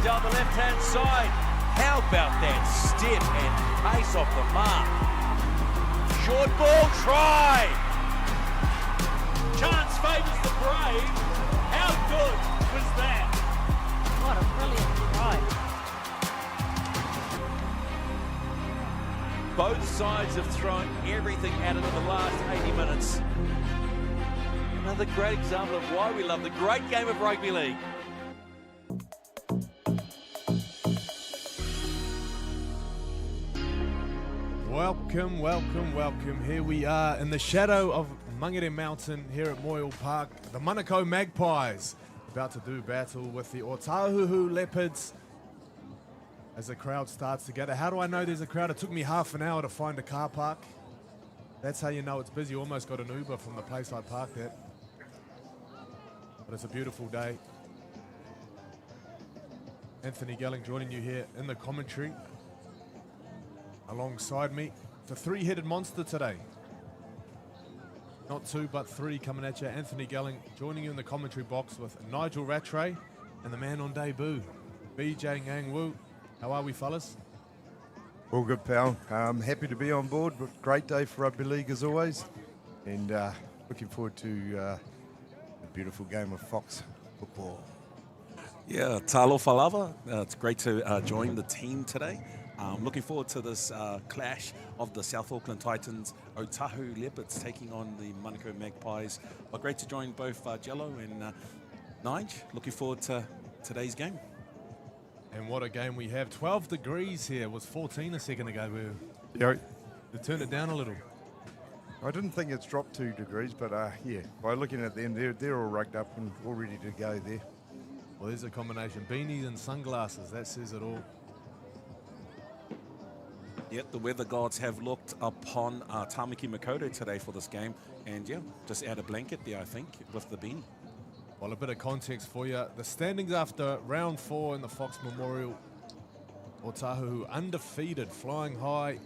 down the left-hand side. How about that step and pace off the mark? Short ball, try! Chance favours the brave. How good was that? What a brilliant try. Both sides have thrown everything at it in the last 80 minutes. Another great example of why we love the great game of rugby league. Welcome, welcome, welcome. Here we are in the shadow of Mangere Mountain here at Moyle Park. The Manukau Magpies about to do battle with the Otahuhu Leopards as the crowd starts to gather. How do I know there's a crowd? It took me half an hour to find a car park. That's how you know it's busy. Almost got an Uber from the place I parked at. But it's a beautiful day. Anthony Gelling joining you here in the commentary. Alongside me, the three-headed monster today. Not two, but three coming at you. Anthony Gelling joining you in the commentary box with Nigel Rattray and the man on debut, BJ Ngang Wu. How are we, fellas? All good, pal. Happy to be on board. Great day for rugby league as always, and looking forward to a beautiful game of Fox football. Yeah, talo falava. It's great to join the team today. Looking forward to this clash of the South Auckland Titans, Otahuhu Leopards taking on the Manukau Magpies. But great to join both Jello and Nige. Looking forward to today's game. And what a game we have. 12 degrees here. It was 14 a second ago. Yeah, We turned it down a little. I didn't think it's dropped 2 degrees, but yeah, by looking at them, they're all rugged up and all ready to go there. Well, there's a combination. Beanies and sunglasses. That says it all. Yep, the weather gods have looked upon Tamaki Makoto today for this game. And yeah, just add a blanket there, I think, with the beanie. Well, a bit of context for you. The standings after round 4 in the Fox Memorial. Otahuhu undefeated, flying high.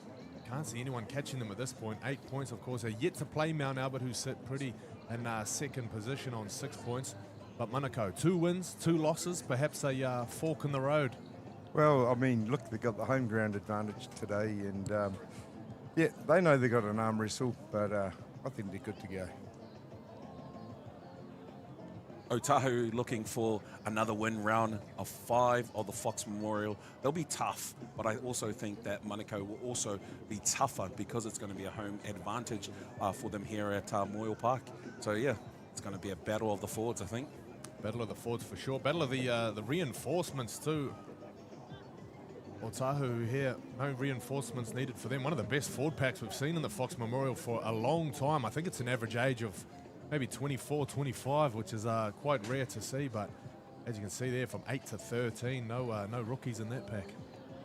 Can't see anyone catching them at this point. 8 points, of course. They're yet to play Mount Albert, who sit pretty in second position on 6 points. But Manukau, 2 wins, 2 losses. Perhaps a fork in the road. Well, I mean, look, they got the home ground advantage today, and yeah, they know they got an arm wrestle, but I think they're good to go. Otahuhu looking for another win round of 5 of the Fox Memorial. They'll be tough, but I also think that Manukau will also be tougher because it's going to be a home advantage for them here at Moyle Park. So yeah, it's going to be a battle of the forwards, I think. Battle of the forwards for sure. Battle of the reinforcements too. Otahuhu here, no reinforcements needed for them. One of the best forward packs we've seen in the Fox Memorial for a long time. I think it's an average age of maybe 24, 25, which is quite rare to see. But as you can see there, from 8 to 13, no rookies in that pack.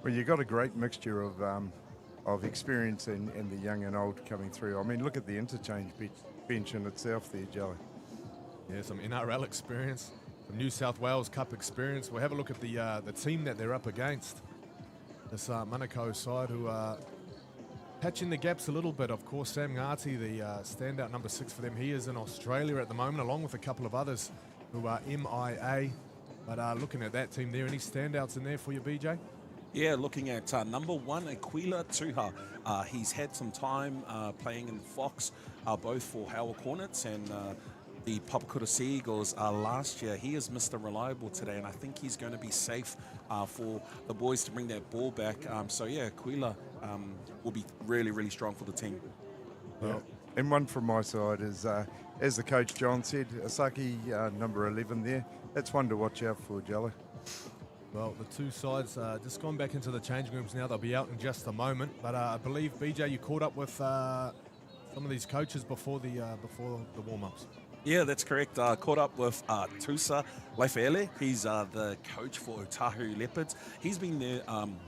Well, you got a great mixture of experience and the young and old coming through. I mean, look at the interchange bench in itself there, Joey. Yeah, some NRL experience, some New South Wales Cup experience. We'll have a look at the team that they're up against. This Manukau side who are patching the gaps a little bit. Of course, Sam Ngati, the standout number 6 for them. He is in Australia at the moment, along with a couple of others who are MIA. But looking at that team there, any standouts in there for you, BJ? Yeah, looking at number 1, Aquila Tuha. He's had some time playing in Fox, both for Howard Hornets and the Papakura Sea Eagles last year. He is Mr. Reliable today, and I think he's going to be safe for the boys to bring that ball back. So yeah, Aquila will be really, really strong for the team. Well, and one from my side is, as the coach John said, Asaki, number 11 there. That's one to watch out for, Jello. Well, the two sides just gone back into the changing rooms now. They'll be out in just a moment. But I believe, BJ, you caught up with some of these coaches before the warm-ups. Yeah, that's correct. Caught up with Tusa Laifele. He's the coach for Otahuhu Leopards. He's been there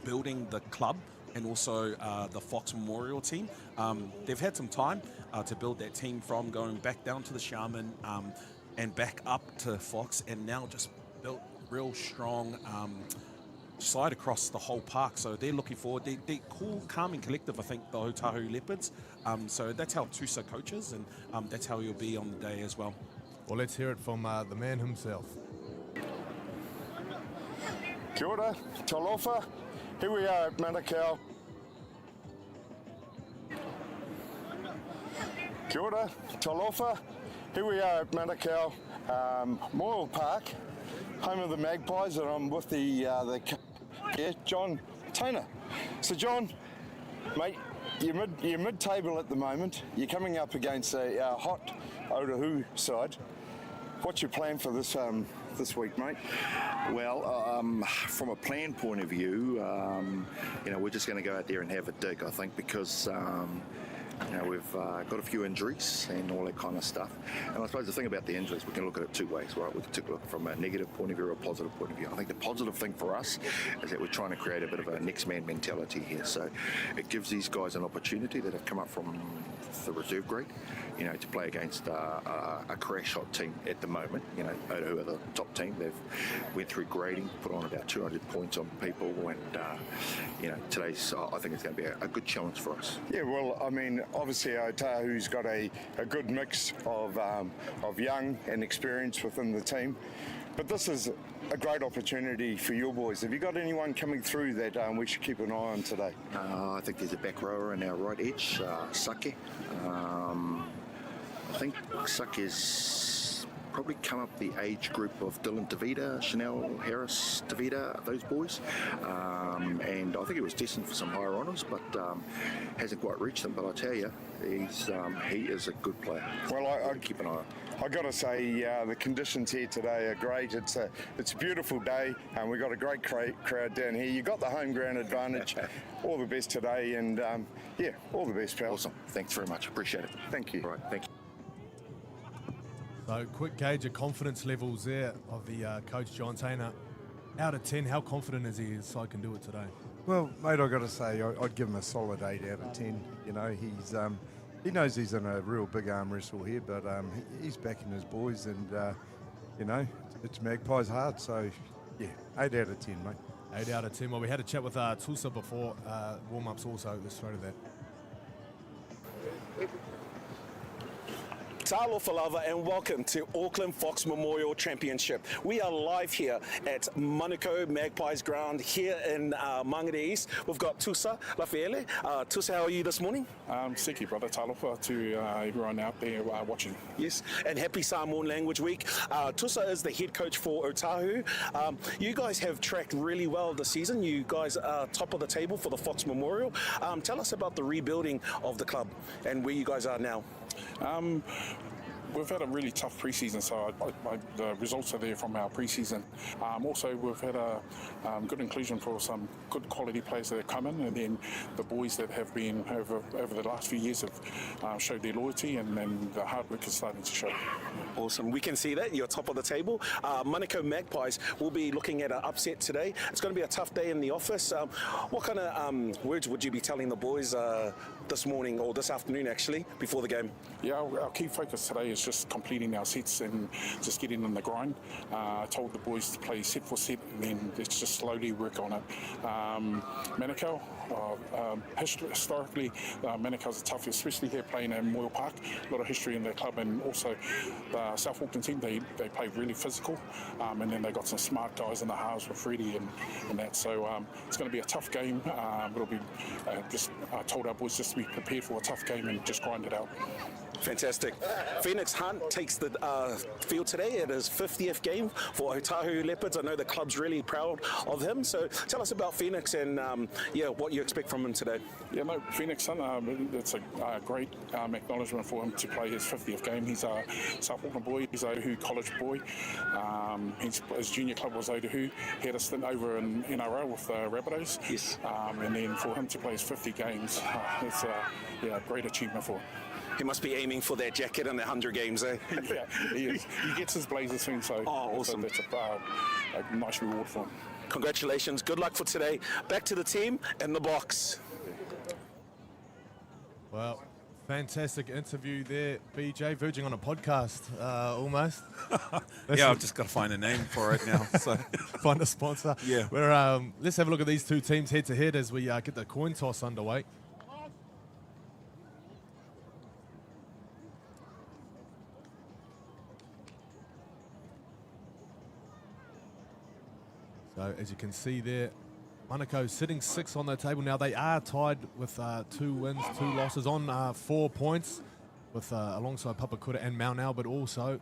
building the club and also the Fox Memorial team. They've had some time to build that team from going back down to the Shaman and back up to Fox, and now just built real strong side across the whole park. So they're looking forward. They're cool, calm and collective, I think, the Otahuhu Leopards. So that's how Tusa coaches, and that's how he'll be on the day as well. Well, let's hear it from the man himself. Kia ora, talofa. Here we are at Manukau. Kia ora, talofa. Here we are at Manukau, Moyle Park, home of the Magpies, and I'm with the John Tainer. So John, mate, you're mid-table at the moment. You're coming up against a hot Otahuhu side. What's your plan for this week, mate? Well, from a plan point of view, we're just going to go out there and have a dig, I think, because we've got a few injuries and all that kind of stuff. And I suppose the thing about the injuries, we can look at it two ways, right? We can take a look from a negative point of view or a positive point of view. I think the positive thing for us is that we're trying to create a bit of a next man mentality here. So it gives these guys an opportunity that have come up from the reserve grade, to play against a crash hot team at the moment. Otahuhu are the top team. They've went through grading, put on about 200 points on people, and today's I think it's going to be a good challenge for us. Yeah, well, I mean, obviously Otahu's got a good mix of young and experience within the team, but this is a great opportunity for your boys. Have you got anyone coming through that we should keep an eye on today? I think there's a back rower in our right edge, Sake. I think Sake's probably come up the age group of Dylan DeVita, Chanel Harris DeVita, those boys. And I think he was destined for some higher honours, but hasn't quite reached them. But I tell you, he is a good player. Well, I keep an eye on. I got to say, the conditions here today are great. It's a beautiful day, and we've got a great crowd down here. You got the home ground advantage. All the best today, and all the best, pal. Awesome. Thanks very much. Appreciate it. Thank you. All right. Thank you. So, quick gauge of confidence levels there of the coach John Tainer. Out of 10, how confident is he his side can do it today? Well, mate, I got to say, I'd give him a solid 8 out of 10. He knows he's in a real big arm wrestle here, but he's backing his boys, and it's Magpies hard. So, 8 out of 10, mate. 8 out of 10. Well, we had a chat with Tulsa before warm-ups also. Let's throw to that. Talo Falava, and welcome to Auckland Fox Memorial Championship. We are live here at Manukau Magpies ground here in Mangere East. We've got Tusa Lafayette. Tusa, how are you this morning? Siki, brother. Talofa to everyone out there watching. Yes, and happy Samoan Language Week. Tusa is the head coach for Otahuhu. You guys have tracked really well this season. You guys are top of the table for the Fox Memorial. Tell us about the rebuilding of the club and where you guys are now. We've had a really tough pre-season, so the results are there from our pre-season. Also, we've had a good inclusion for some good quality players that have come in, and then the boys that have been over the last few years have showed their loyalty, and the hard work is starting to show. Awesome. We can see that. You're top of the table. Manukau Magpies will be looking at an upset today. It's going to be a tough day in the office. What kind of words would you be telling the boys this morning, or this afternoon actually, before the game? Yeah, our key focus today is just completing our sets and just getting in the grind. I told the boys to play set for set, and then let's just slowly work on it. Manukau, historically, Manukau's a tough, especially here playing at Moyle Park. A lot of history in their club, and also the South Auckland team, they play really physical, and then they got some smart guys in the halves with Freddie and that. So it's going to be a tough game. It'll be I told our boys just to be prepared for a tough game and just grind it out. Fantastic. Phoenix Hunt takes the field today at his 50th game for Otahuhu Leopards. I know the club's really proud of him. So tell us about Phoenix and what you expect from him today. Yeah, no, Phoenix Hunt, it's a great acknowledgement for him to play his 50th game. He's a South Auckland boy. He's a Otahuhu college boy. His junior club was Otahuhu. He had a stint over in NRL with Rabbitohs. Yes. And then for him to play his 50 games, it's a great achievement for him. He must be aiming for that jacket in the 100 games, eh? Yeah, he is. He gets his blazer soon, so awesome. That's a nice reward for him. Congratulations. Good luck for today. Back to the team in the box. Well, fantastic interview there, BJ, verging on a podcast almost. Yeah, I've just got to find a name for it now. So find a sponsor. Yeah. Let's have a look at these two teams head to head as we get the coin toss underway. So as you can see there, Manukau sitting 6 on the table now. They are tied with 2 wins, 2 losses on 4 points with alongside Papakura and Manukau, but also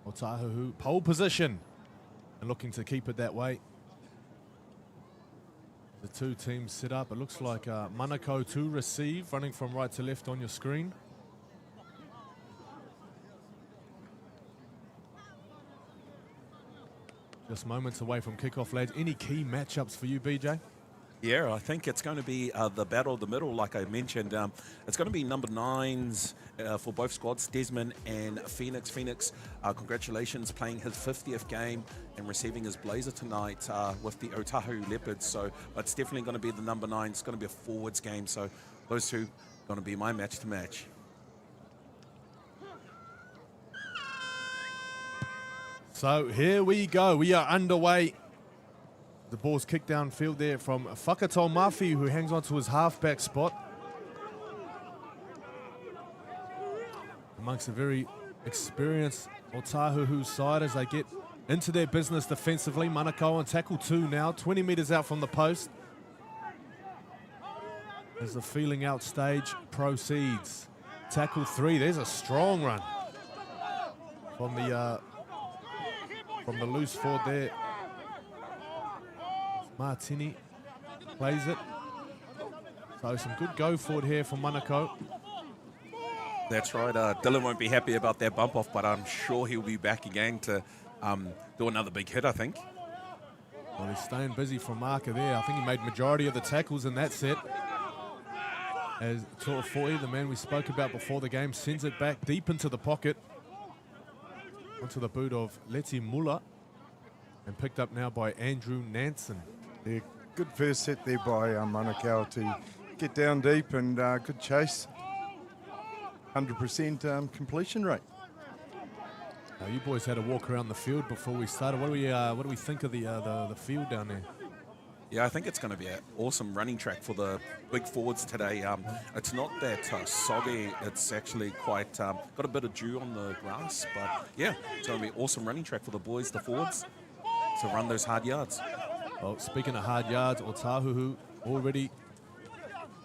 Otahuhu pole position and looking to keep it that way. The 2 teams sit up. It looks like Manukau to receive, running from right to left on your screen. Just moments away from kickoff, lads. Any key matchups for you, BJ? Yeah, I think it's going to be the battle of the middle, like I mentioned. It's going to be number 9s for both squads, Desmond and Phoenix. Phoenix, congratulations, playing his 50th game and receiving his blazer tonight with the Otahuhu Leopards. So it's definitely going to be the number 9. It's going to be a forwards game. So those two are going to be my match to match. So here we go. We are underway. The ball's kicked downfield there from Whakatau Mafi, who hangs on to his halfback spot. Amongst a very experienced Otahuhu side as they get into their business defensively. Manukau on tackle 2 now, 20 metres out from the post. As the feeling out stage proceeds. Tackle 3, there's a strong run from the loose forward there. Martini plays it. So some good go forward here from Manukau. That's right. Dylan won't be happy about that bump off, but I'm sure he'll be back again to do another big hit, I think. Well, he's staying busy from marker there. I think he made majority of the tackles in that set. As To'ofoi, the man we spoke about before the game, sends it back deep into the pocket. Onto the boot of Leti Muller. And picked up now by Andrew Nansen. Yeah, good first set there by Manukau to get down deep and good chase. 100% completion rate. Now you boys had a walk around the field before we started. What do we think of the field down there? Yeah, I think it's going to be an awesome running track for the big forwards today. It's not that soggy. It's actually quite got a bit of dew on the grass. But yeah, it's going to be an awesome running track for the boys, the forwards, to run those hard yards. Well, speaking of hard yards, Otahuhu already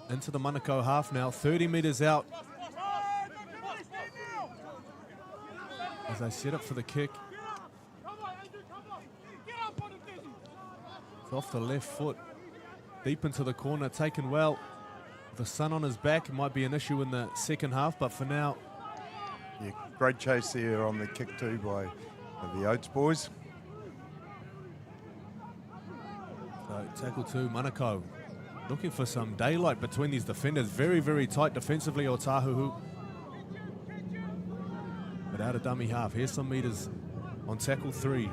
into the Manukau half now, 30 metres out. As they set up for the kick. It's off the left foot, deep into the corner, taken well. The sun on his back, it might be an issue in the second half, but for now. Yeah, great chase there on the kick too by the Oats boys. So tackle 2, Manukau looking for some daylight between these defenders. Very, very tight defensively, Otahuhu. But out of dummy half. Here's some meters on tackle 3.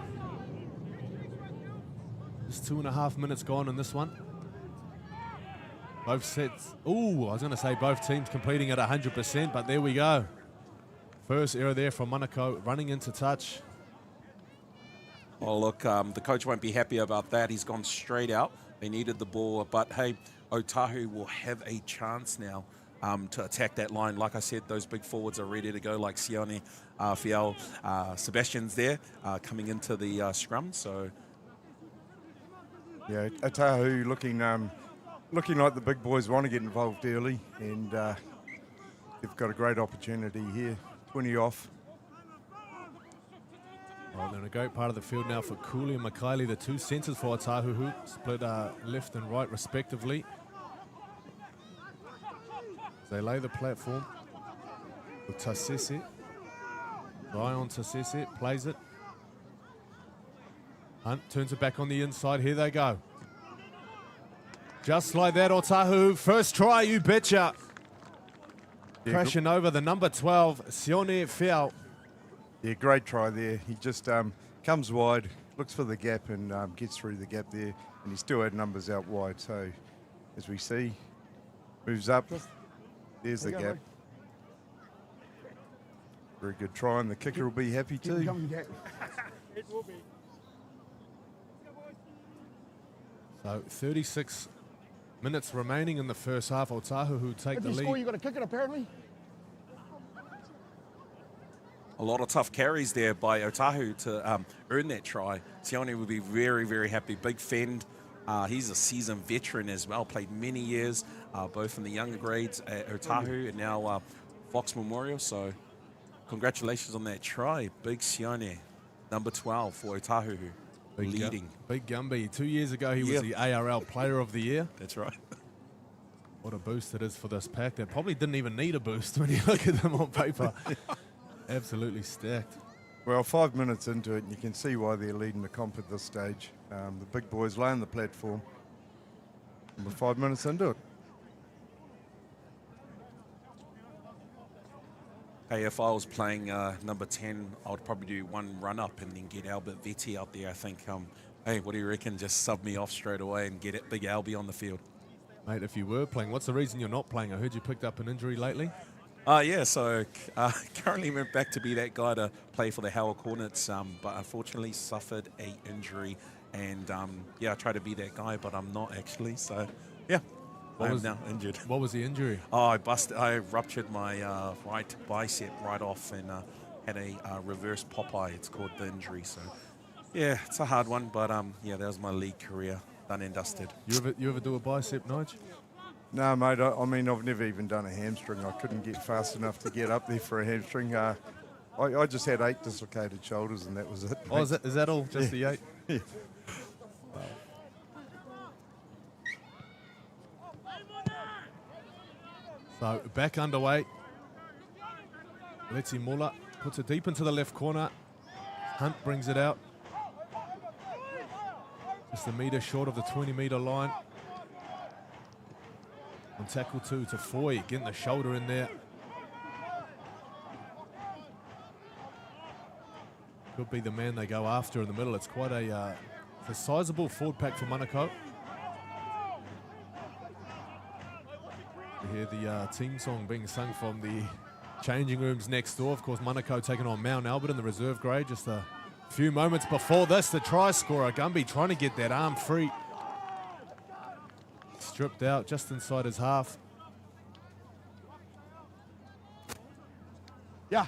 Just 2.5 minutes gone in this one. Both sets. Ooh, I was going to say both teams completing at 100%, but there we go. First error there from Manukau, running into touch. Oh, look, the coach won't be happy about that. He's gone straight out. They needed the ball, but hey, Otahuhu will have a chance now to attack that line. Like I said, those big forwards are ready to go, like Sione, Fial, Sebastian's there coming into the scrum. So, yeah, Otahuhu looking like the big boys want to get involved early, and they've got a great opportunity here. 20 off. Well, they're in a great part of the field now for Cooley and Mikaeli, the 2 centres for Otahuhu, split left and right respectively. They lay the platform with Tasese. Eye on Tasese, plays it. Hunt turns it back on the inside. Here they go. Just like that, Otahuhu. First try, you betcha. Yeah, crashing over the number 12, Sione Fiao. Yeah, great try there. He just comes wide, looks for the gap and gets through the gap there. And he still had numbers out wide. So, as we see, moves up. There's the gap. Very good try, and the kicker will be happy too. It will be. So 36 minutes remaining in the first half. Otahuhu take the lead. If you score, you got to kick it apparently. a lot of tough carries there by Otahuhu to earn that try. Sione will be very, very happy. Big fend. He's a seasoned veteran as well, played many years, both in the younger grades at Otahuhu and now Fox Memorial. So congratulations on that try. Big Sione, number 12 for Otahuhu, leading. Big Gumby. 2 years ago, he was the ARL Player of the Year. That's right. What a boost it is for this pack. They probably didn't even need a boost when you look at them on paper. Absolutely stacked. Well, 5 minutes into it, and you can see why they're leading the comp at this stage. The big boys laying the platform. And we're 5 minutes into it. Hey, if I was playing number 10, I would probably do one run up and then get Albert Vetti out there. I think, hey, what do you reckon? Just sub me off straight away and get it, big Albie on the field. Mate, if you were playing, what's the reason you're not playing? I heard you picked up an injury lately. Yeah, so currently went back to be that guy to play for the Howard Hornets, but unfortunately suffered a injury. And, I try to be that guy, but I'm not actually. So, yeah, I'm now injured. What was the injury? Oh, I ruptured my right bicep right off and had a reverse Popeye, it's called, the injury. So, yeah, it's a hard one, but, that was my league career, done and dusted. You ever do a bicep, Nige? No, mate, I mean, I've never even done a hamstring. I couldn't get fast enough to get up there for a hamstring. I just had 8 dislocated shoulders, and that was it. Oh, is that all? Just the 8? Yeah. So back underway. Letzi Muller puts it deep into the left corner. Hunt brings it out. Just a metre short of the 20-metre line. On tackle 2 to Foy, getting the shoulder in there. Could be the man they go after in the middle. It's quite a sizable forward pack for Manukau. You hear the team song being sung from the changing rooms next door. Of course, Manukau taking on Mount Albert in the reserve grade. Just a few moments before this, the try scorer, Gumby, trying to get that arm free. Stripped out just inside his half. Yeah,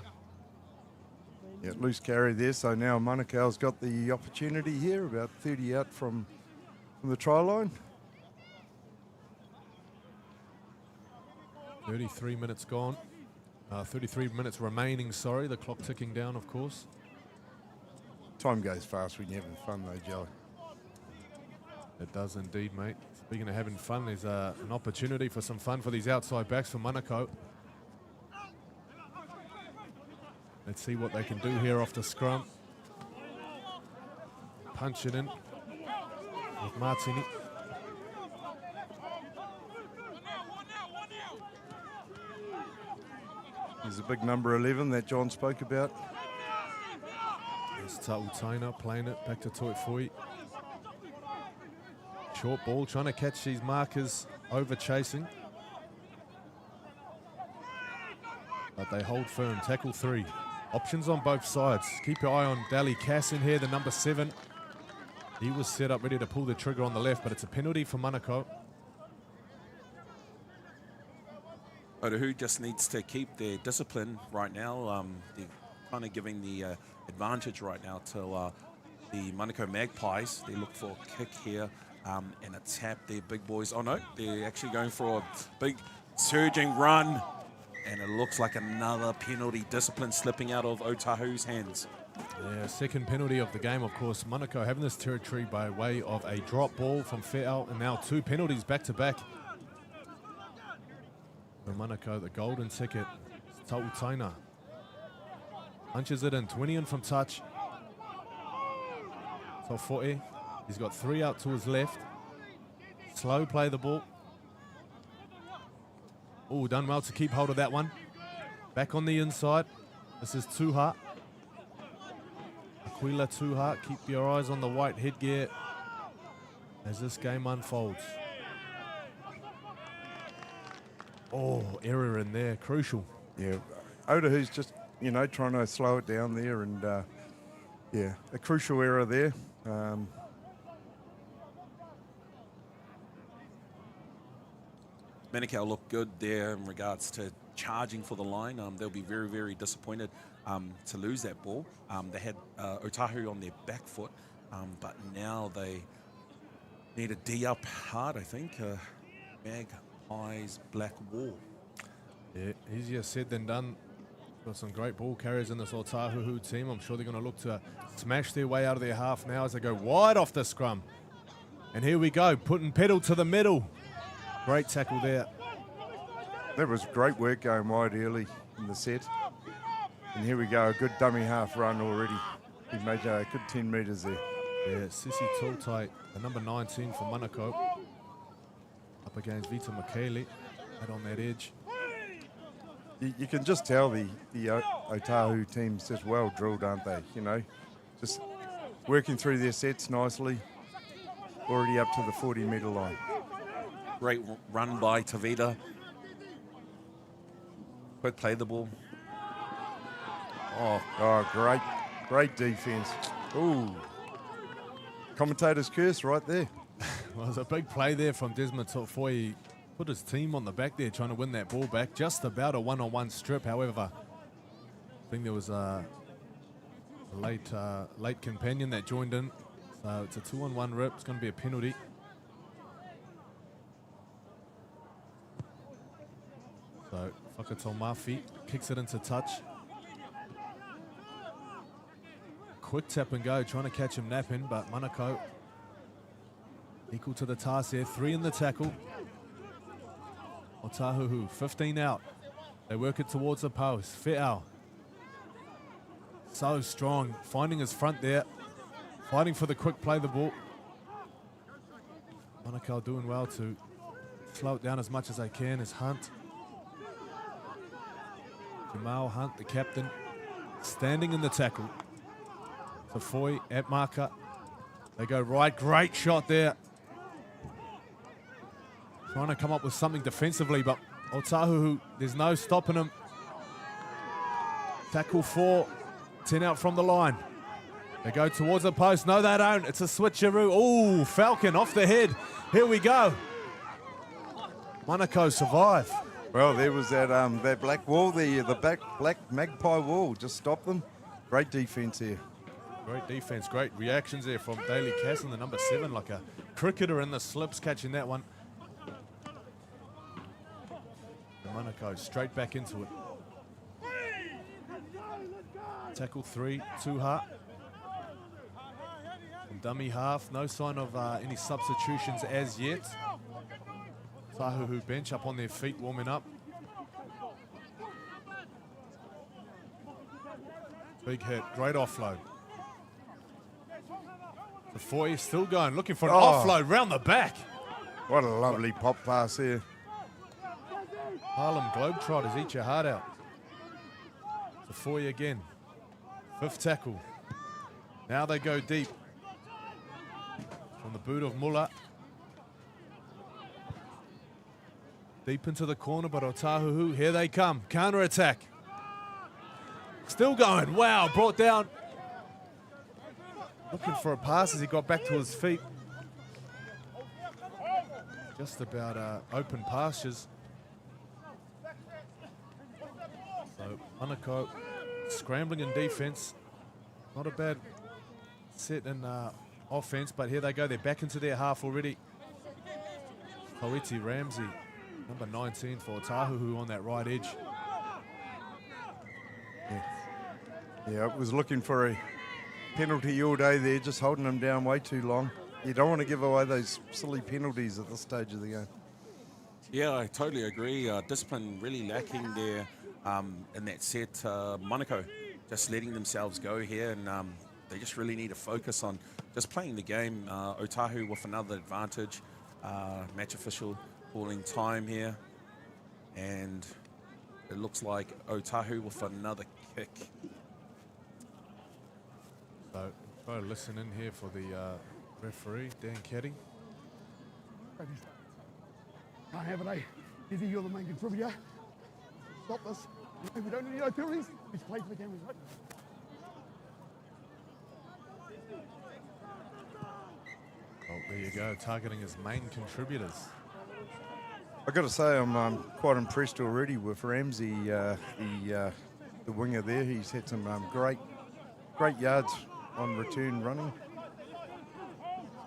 loose carry there. So now Manukau's got the opportunity here, about 30 out from the try line. 33 minutes gone. 33 minutes remaining, sorry. The clock ticking down, of course. Time goes fast when you're having fun, though, Joey. It does indeed, mate. Speaking of having fun, there's an opportunity for some fun for these outside backs for Manukau. Let's see what they can do here off the scrum. Punch it in with Martini. There's a big number 11 that John spoke about. There's Tautaina playing it back to Toifui. Short ball, trying to catch these markers over chasing. But they hold firm. Tackle 3. Options on both sides. Keep your eye on Dali Cass in here, the number 7. He was set up ready to pull the trigger on the left, but it's a penalty for Manukau. Otahuhu just needs to keep their discipline right now. They're kind of giving the advantage right now to the Manukau Magpies. They look for a kick here and a tap. Their big boys. Oh no, they're actually going for a big surging run. And it looks like another penalty, discipline slipping out of Otahu's hands. Yeah, second penalty of the game, of course. Manukau having this territory by way of a drop ball from Fe'au, and now 2 penalties back-to-back. For Manukau, the golden ticket. Tautaina punches it in, 20 in from touch. Tofoe, he's got 3 out to his left. Slow play the ball. Oh, done well to keep hold of that one. Back on the inside. This is Tuha. Aquila Tuha. Keep your eyes on the white headgear as this game unfolds. Oh, error in there. Crucial. Yeah, Otahu's just, trying to slow it down there, and a crucial error there. Manukau looked good there in regards to charging for the line. They'll be very, very disappointed to lose that ball. They had Otahuhu on their back foot, but now they need a D up hard, I think. Magpies black wall. Yeah, easier said than done. Got some great ball carriers in this Otahuhu team. I'm sure they're going to look to smash their way out of their half now as they go wide off the scrum. And here we go, putting pedal to the metal. Great tackle there. That was great work going wide early in the set. And here we go, a good dummy half run already. He made a good 10 metres there. Yeah, Sisi Tautai, the number 19 for Manukau. Up against Vita Michele, right on that edge. You can just tell the Otahuhu team's just well drilled, aren't they? You know, just working through their sets nicely. Already up to the 40-metre line. Great run by Tavita. Quick play the ball. Oh, great defence. Ooh. Commentator's curse right there. Well, it was a big play there from Desmond Tofoi. Put his team on the back there trying to win that ball back. Just about a one-on-one strip. However, I think there was a late companion that joined in. So it's a 2-on-1 rip. It's going to be a penalty. So Whakato Mafi kicks it into touch. Quick tap and go, trying to catch him napping, but Manukau equal to the task there. 3 in the tackle. Otahuhu, 15 out. They work it towards the post. Fe'au. So strong, finding his front there. Fighting for the quick play the ball. Manukau doing well to slow it down as much as they can. Is Hunt. Jamal Hunt, the captain, standing in the tackle. Tafoi at marker. They go right. Great shot there. Trying to come up with something defensively, but Otahuhu, there's no stopping him. Tackle 4, 10 out from the line. They go towards the post. No, they don't. It's a switcheroo. Oh, Falcon off the head. Here we go. Manukau survive. Well, there was that black wall there, the black magpie wall. Just stop them. Great defence here. Great defense, great reactions there from Daly Casson, the number 7, like a cricketer in the slips, catching that one. And Manukau straight back into it. Tackle 3, Tuha. From dummy half, no sign of any substitutions as yet. Otahuhu bench up on their feet, warming up. Big hit, great offload. The 4 is still going, looking for an offload round the back. What a lovely pop pass here. Harlem Globetrotters, eat your heart out. The 4 again. 5th tackle. Now they go deep. From the boot of Muller. Deep into the corner, but Otahuhu, here they come. Counter attack. Still going. Wow, brought down. Looking for a pass as he got back to his feet. Just about open pastures. So Manukau scrambling in defense. Not a bad set in offense, but here they go. They're back into their half already. Koiti Ramsey, number 19 for Otahuhu on that right edge. Yeah, it was looking for a penalty all day there, just holding them down way too long. You don't want to give away those silly penalties at this stage of the game. Yeah, I totally agree. Discipline really lacking there in that set. Manukau just letting themselves go here, and they just really need to focus on just playing the game. Otahuhu with another advantage. Match official calling time here. And it looks like Otahuhu with another kick. So try to listen in here for the referee, Dan Caddy. Can't have it, eh? Izzy, you're the main contributor. Stop this. No, we don't need no penalties. We just play for the cameras, right? Oh, there you go, targeting his main contributors. I've got to say I'm quite impressed already with Ramsey, the winger there. He's had some great yards on return running.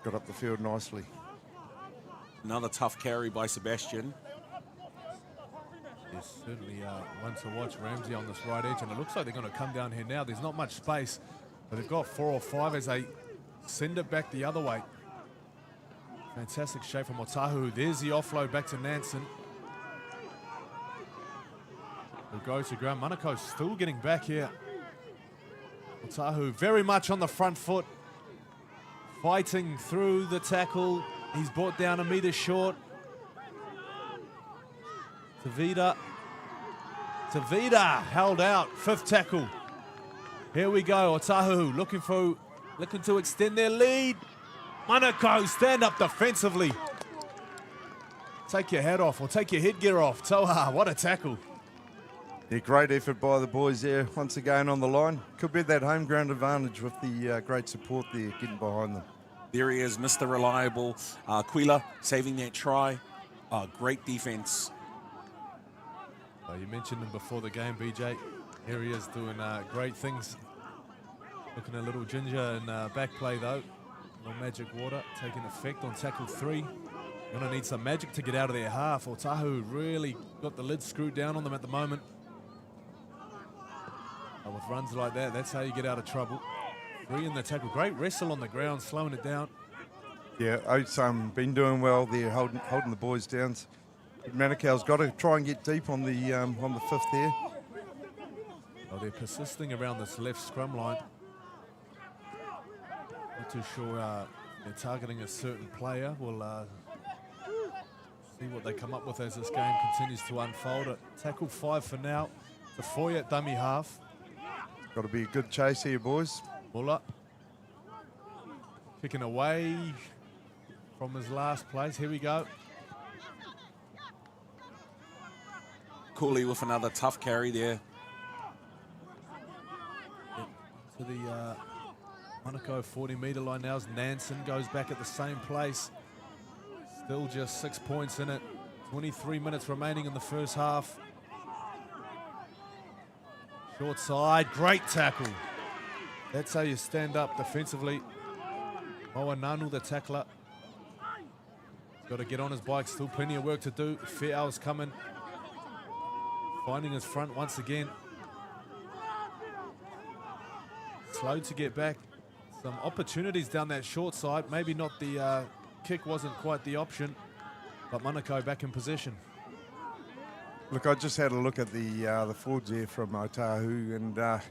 Got up the field nicely. Another tough carry by Sebastian. There's certainly one to watch, Ramsey on this right edge, and it looks like they're going to come down here now. There's not much space, but they've got 4 or 5 as they send it back the other way. Fantastic shape from Otahuhu. There's the offload back to Nansen. Will go to ground. Manukau still getting back here. Otahuhu very much on the front foot, fighting through the tackle. He's brought down a metre short. Tavita held out, 5th tackle. Here we go, Otahuhu looking to extend their lead. Manukau stand up defensively. Take your hat off or take your headgear off. Toha, what a tackle. Yeah, great effort by the boys there once again on the line. Could be that home ground advantage with the great support there getting behind them. There he is, Mr. Reliable. Quila saving that try. Great defense. You mentioned him before the game, BJ. Here he is doing great things. Looking a little ginger in back play though. No magic water taking effect on tackle 3. Going to need some magic to get out of their half. Otahuhu really got the lid screwed down on them at the moment. With runs like that, that's how you get out of trouble. 3 in the tackle. Great wrestle on the ground, slowing it down. Yeah, Oates been doing well there, holding the boys down. Manukau's got to try and get deep on the 5th there. Oh, they're persisting around this left scrum line. Not too sure they're targeting a certain player. We'll see what they come up with as this game continues to unfold. Tackle 5 for now. The Foy at dummy half. Got to be a good chase here, boys. Muller kicking away from his last place. Here we go. Cooley with another tough carry there. To the Manukau 40-metre line now as Nansen goes back at the same place. Still just 6 points in it. 23 minutes remaining in the first half. Short side, great tackle. That's how you stand up defensively. Moananu, the tackler. He's got to get on his bike, still plenty of work to do. Fe'au's coming. Finding his front once again. Slow to get back. Some opportunities down that short side. Maybe not the kick wasn't quite the option, but Manukau back in possession. Look, I just had a look at the forwards there from Otahuhu, and a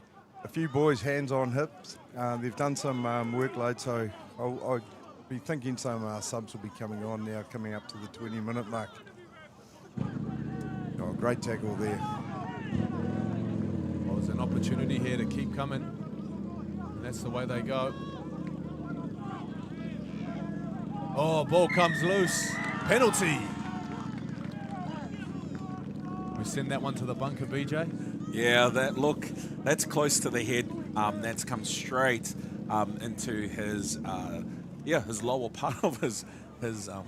few boys hands on hips. They've done some workload, so I'll be thinking some subs will be coming on now, coming up to the 20-minute mark. Oh, great tackle there. Well, there's an opportunity here to keep coming, and that's the way they go. Oh, ball comes loose. Penalty. We send that one to the bunker, BJ. Yeah, that's close to the head. That's come straight into his lower part of his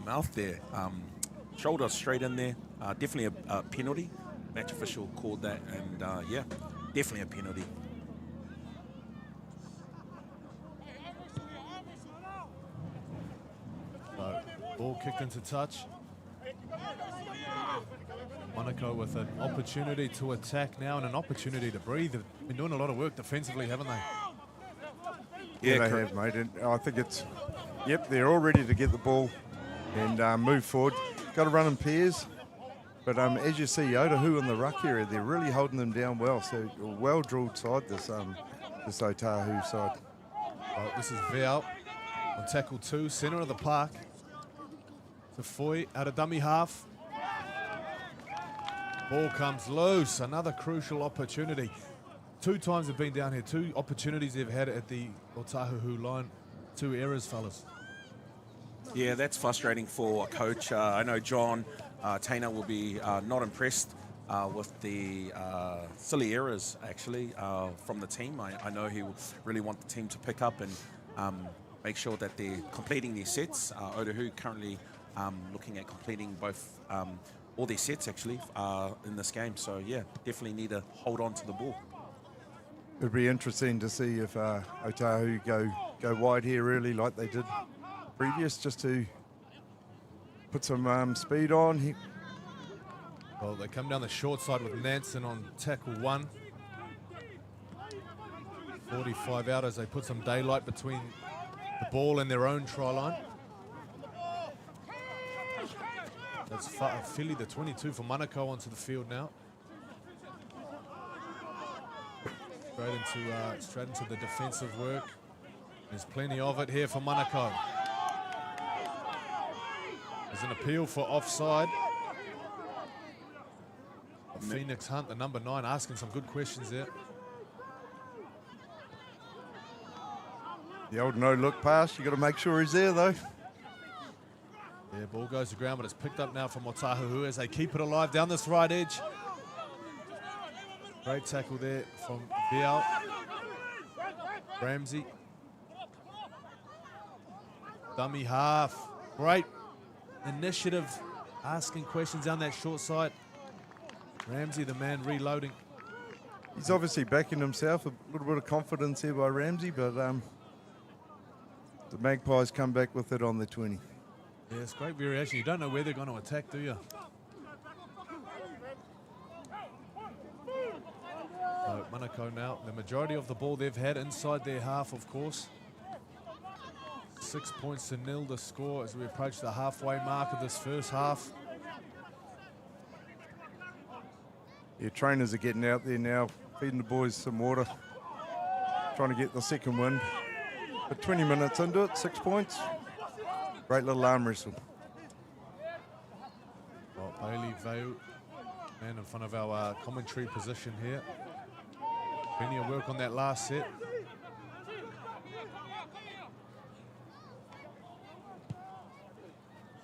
mouth there. Shoulder straight in there. Definitely a penalty. Match official called that, and yeah, definitely a penalty. So, ball kicked into touch. Manukau with an opportunity to attack now and an opportunity to breathe. They've been doing a lot of work defensively, haven't they? Yeah, they have, mate. And I think they're all ready to get the ball and move forward. Got to run in pairs. But as you see, Otahuhu in the ruck area, they're really holding them down well. So a well-drilled side, this Otahuhu side. Well, this is Veal on tackle 2, centre of the park. To Foy out of dummy half. Ball comes loose. Another crucial opportunity. 2 times they've been down here. 2 opportunities they've had at the Otahuhu line. 2 errors, fellas. Yeah, that's frustrating for a coach. I know John Tainer will be not impressed with the silly errors, actually, from the team. I know he will really want the team to pick up and make sure that they're completing their sets. Otahuhu currently looking at completing both all their sets actually in this game. So yeah, definitely need to hold on to the ball. It'd be interesting to see if Otahuhu go wide here early like they did previous, just to put some speed on. Well, they come down the short side with Nansen on tackle 1. 45 out as they put some daylight between the ball and their own try line. That's Philly, the 22 for Manukau, onto the field now. Straight into the defensive work. There's plenty of it here for Manukau. There's an appeal for offside. Phoenix Hunt, the number 9, asking some good questions there. The old no-look pass, you got to make sure he's there though. Yeah, ball goes to ground, but it's picked up now from Otahuhu as they keep it alive down this right edge. Great tackle there from Bial. Ramsey. Dummy half. Great initiative, asking questions down that short side. Ramsey, the man reloading. He's obviously backing himself, a little bit of confidence here by Ramsey, but the Magpies come back with it on the 20. Yeah, it's great variation. You don't know where they're going to attack, do you? So Manukau now, the majority of the ball they've had inside their half, of course. 6 points to 0 the score as we approach the halfway mark of this first half. Yeah, trainers are getting out there now, feeding the boys some water, trying to get the second win. But 20 minutes into it, 6 points. Great little arm wrestle. Well, Bailey Veu, man in front of our commentary position here. Plenty of work on that last set.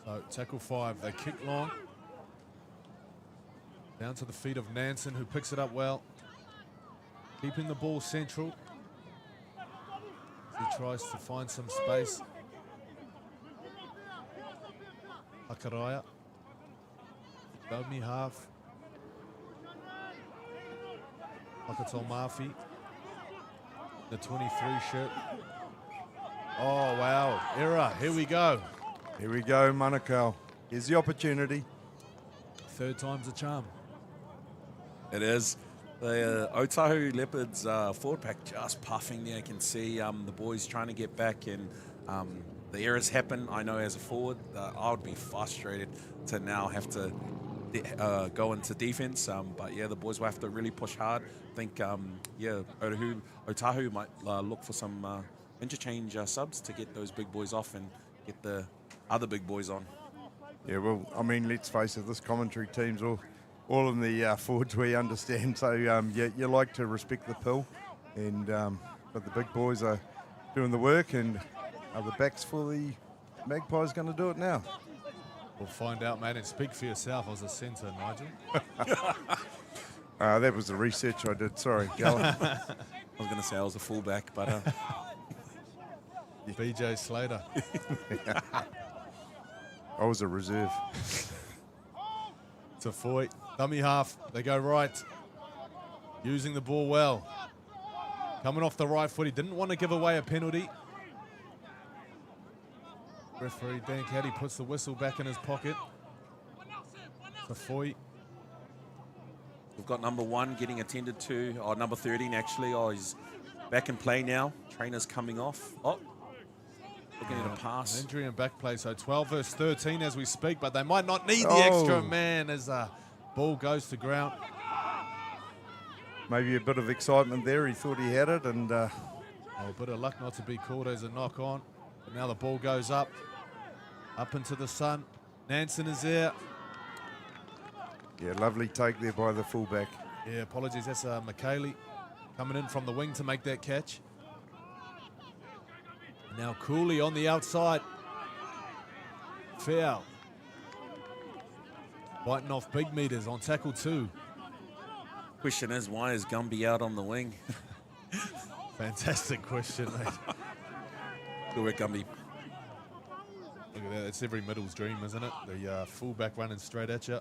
So tackle 5, they kick long. Down to the feet of Nansen, who picks it up well. Keeping the ball central. He tries to find some space. Akaraya. Dummy half. Pakatol Mafi. The 23 shirt. Oh, wow. Error. Here we go. Here we go, Manukau. Here's the opportunity. Third time's a charm. It is. The Otahuhu Leopards forward pack just puffing there. You can see the boys trying to get back, and the errors happen. I know as a forward, I would be frustrated to now have to go into defense. But yeah, the boys will have to really push hard. I think, yeah, Otahuhu might look for some interchange subs to get those big boys off and get the other big boys on. Yeah, well, I mean, let's face it, this commentary team's all in the forwards, we understand. So, yeah, you like to respect the pill. And but the big boys are doing the work, and are the backs for the Magpies going to do it now? We'll find out, mate, and speak for yourself. I was a centre, Nigel. That was the research I did. Sorry, Gallagher. I was going to say I was a fullback, but... BJ Slater. I was a reserve. To Foy. Dummy half. They go right. Using the ball well. Coming off the right foot. He didn't want to give away a penalty. Referee Dan Caddy puts the whistle back in his pocket. To Foy. We've got number 1 getting attended to, or number 13 actually. Oh, he's back in play now. Trainer's coming off. Oh, looking at a pass. Injury and back play, so 12 versus 13 as we speak, but they might not need the extra man as the ball goes to ground. Maybe a bit of excitement there. He thought he had it, and a bit of luck not to be called as a knock on. But now the ball goes up into the sun. Nansen is there. Yeah, lovely take there by the fullback. Yeah, apologies. That's McKaylee coming in from the wing to make that catch. Now Cooley on the outside. Foul. Biting off big meters on tackle 2. Question is, why is Gumby out on the wing? Fantastic question, mate. Good work, Gumby. Look at that. It's every middle's dream, isn't it? The fullback running straight at you.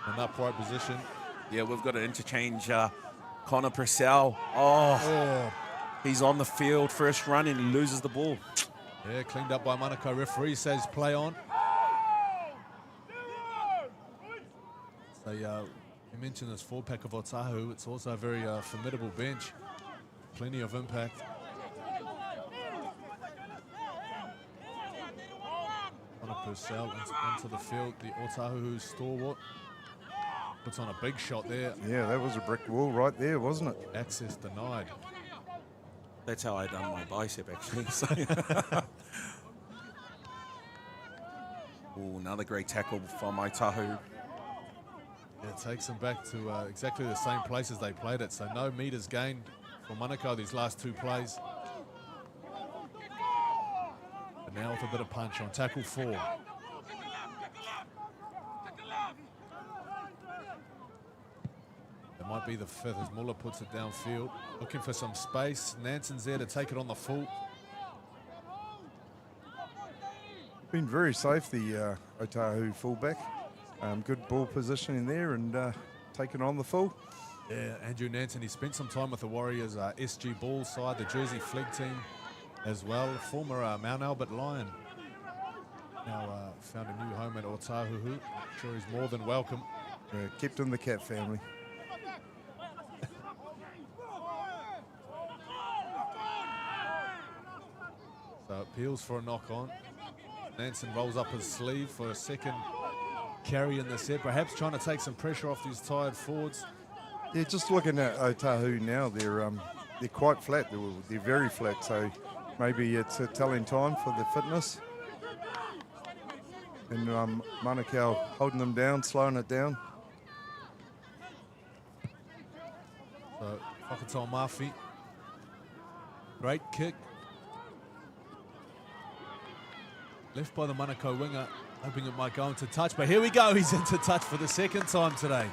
An upright position. Yeah, we've got an interchange. Connor Purcell. Oh, he's on the field, first run, and he loses the ball. Yeah, cleaned up by Manukau. Referee says play on. So, you mentioned this 4-pack of Otahuhu. It's also a very formidable bench. Plenty of impact. Connor Purcell into the field. The Otahuhu stalwart puts on a big shot there. Yeah, that was a brick wall right there, wasn't it? Access denied. That's how I done my bicep, actually. So. Ooh, another great tackle from Otahuhu. Yeah, it takes them back to exactly the same places they played it. So no meters gained for Manukau these last 2 plays. But now with a bit of punch on tackle 4. It might be the 5th as Muller puts it downfield. Looking for some space. Nanson's there to take it on the full. Been very safe, the Otahuhu fullback. Good ball positioning there and taking on the full. Yeah, Andrew Nanson, he spent some time with the Warriors SG Ball side, the Jersey Flag team as well. Former Mount Albert Lion. Now found a new home at Otahuhu. Sure he's more than welcome. Yeah, kept in the Cat family. So appeals for a knock on. Nanson rolls up his sleeve for a second carry in the set, perhaps trying to take some pressure off these tired forwards. Yeah, just looking at Otahuhu now, they're quite flat. They're very flat, so maybe it's a telling time for the fitness. And Manukau holding them down, slowing it down. So Whakatau Mafi, great kick. Left by the Manukau winger, hoping it might go into touch, but here we go, he's into touch for the second time today.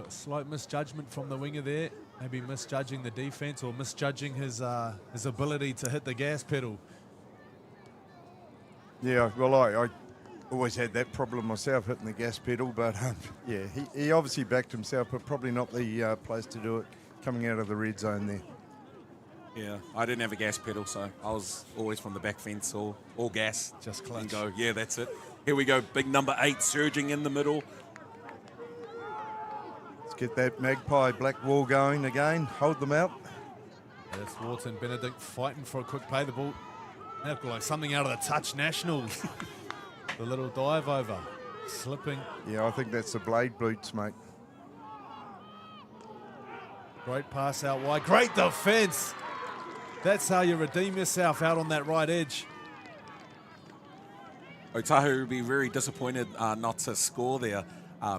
Slight misjudgment from the winger there, maybe misjudging the defense or misjudging his ability to hit the gas pedal. Yeah, well, I always had that problem myself, hitting the gas pedal, but yeah, he obviously backed himself, but probably not the place to do it coming out of the red zone there. Yeah, I didn't have a gas pedal, so I was always from the back fence, all gas. Just clutch. And go, yeah, that's it. Here we go, big number 8 surging in the middle. Let's get that Magpie black wall going again, hold them out. That's Wharton Benedict fighting for a quick play. The ball, that looked like something out of the Touch Nationals. The little dive over, slipping. Yeah, I think that's the blade boots, mate. Great pass out wide, great defense. That's how you redeem yourself out on that right edge. Otahuhu will be very disappointed not to score there.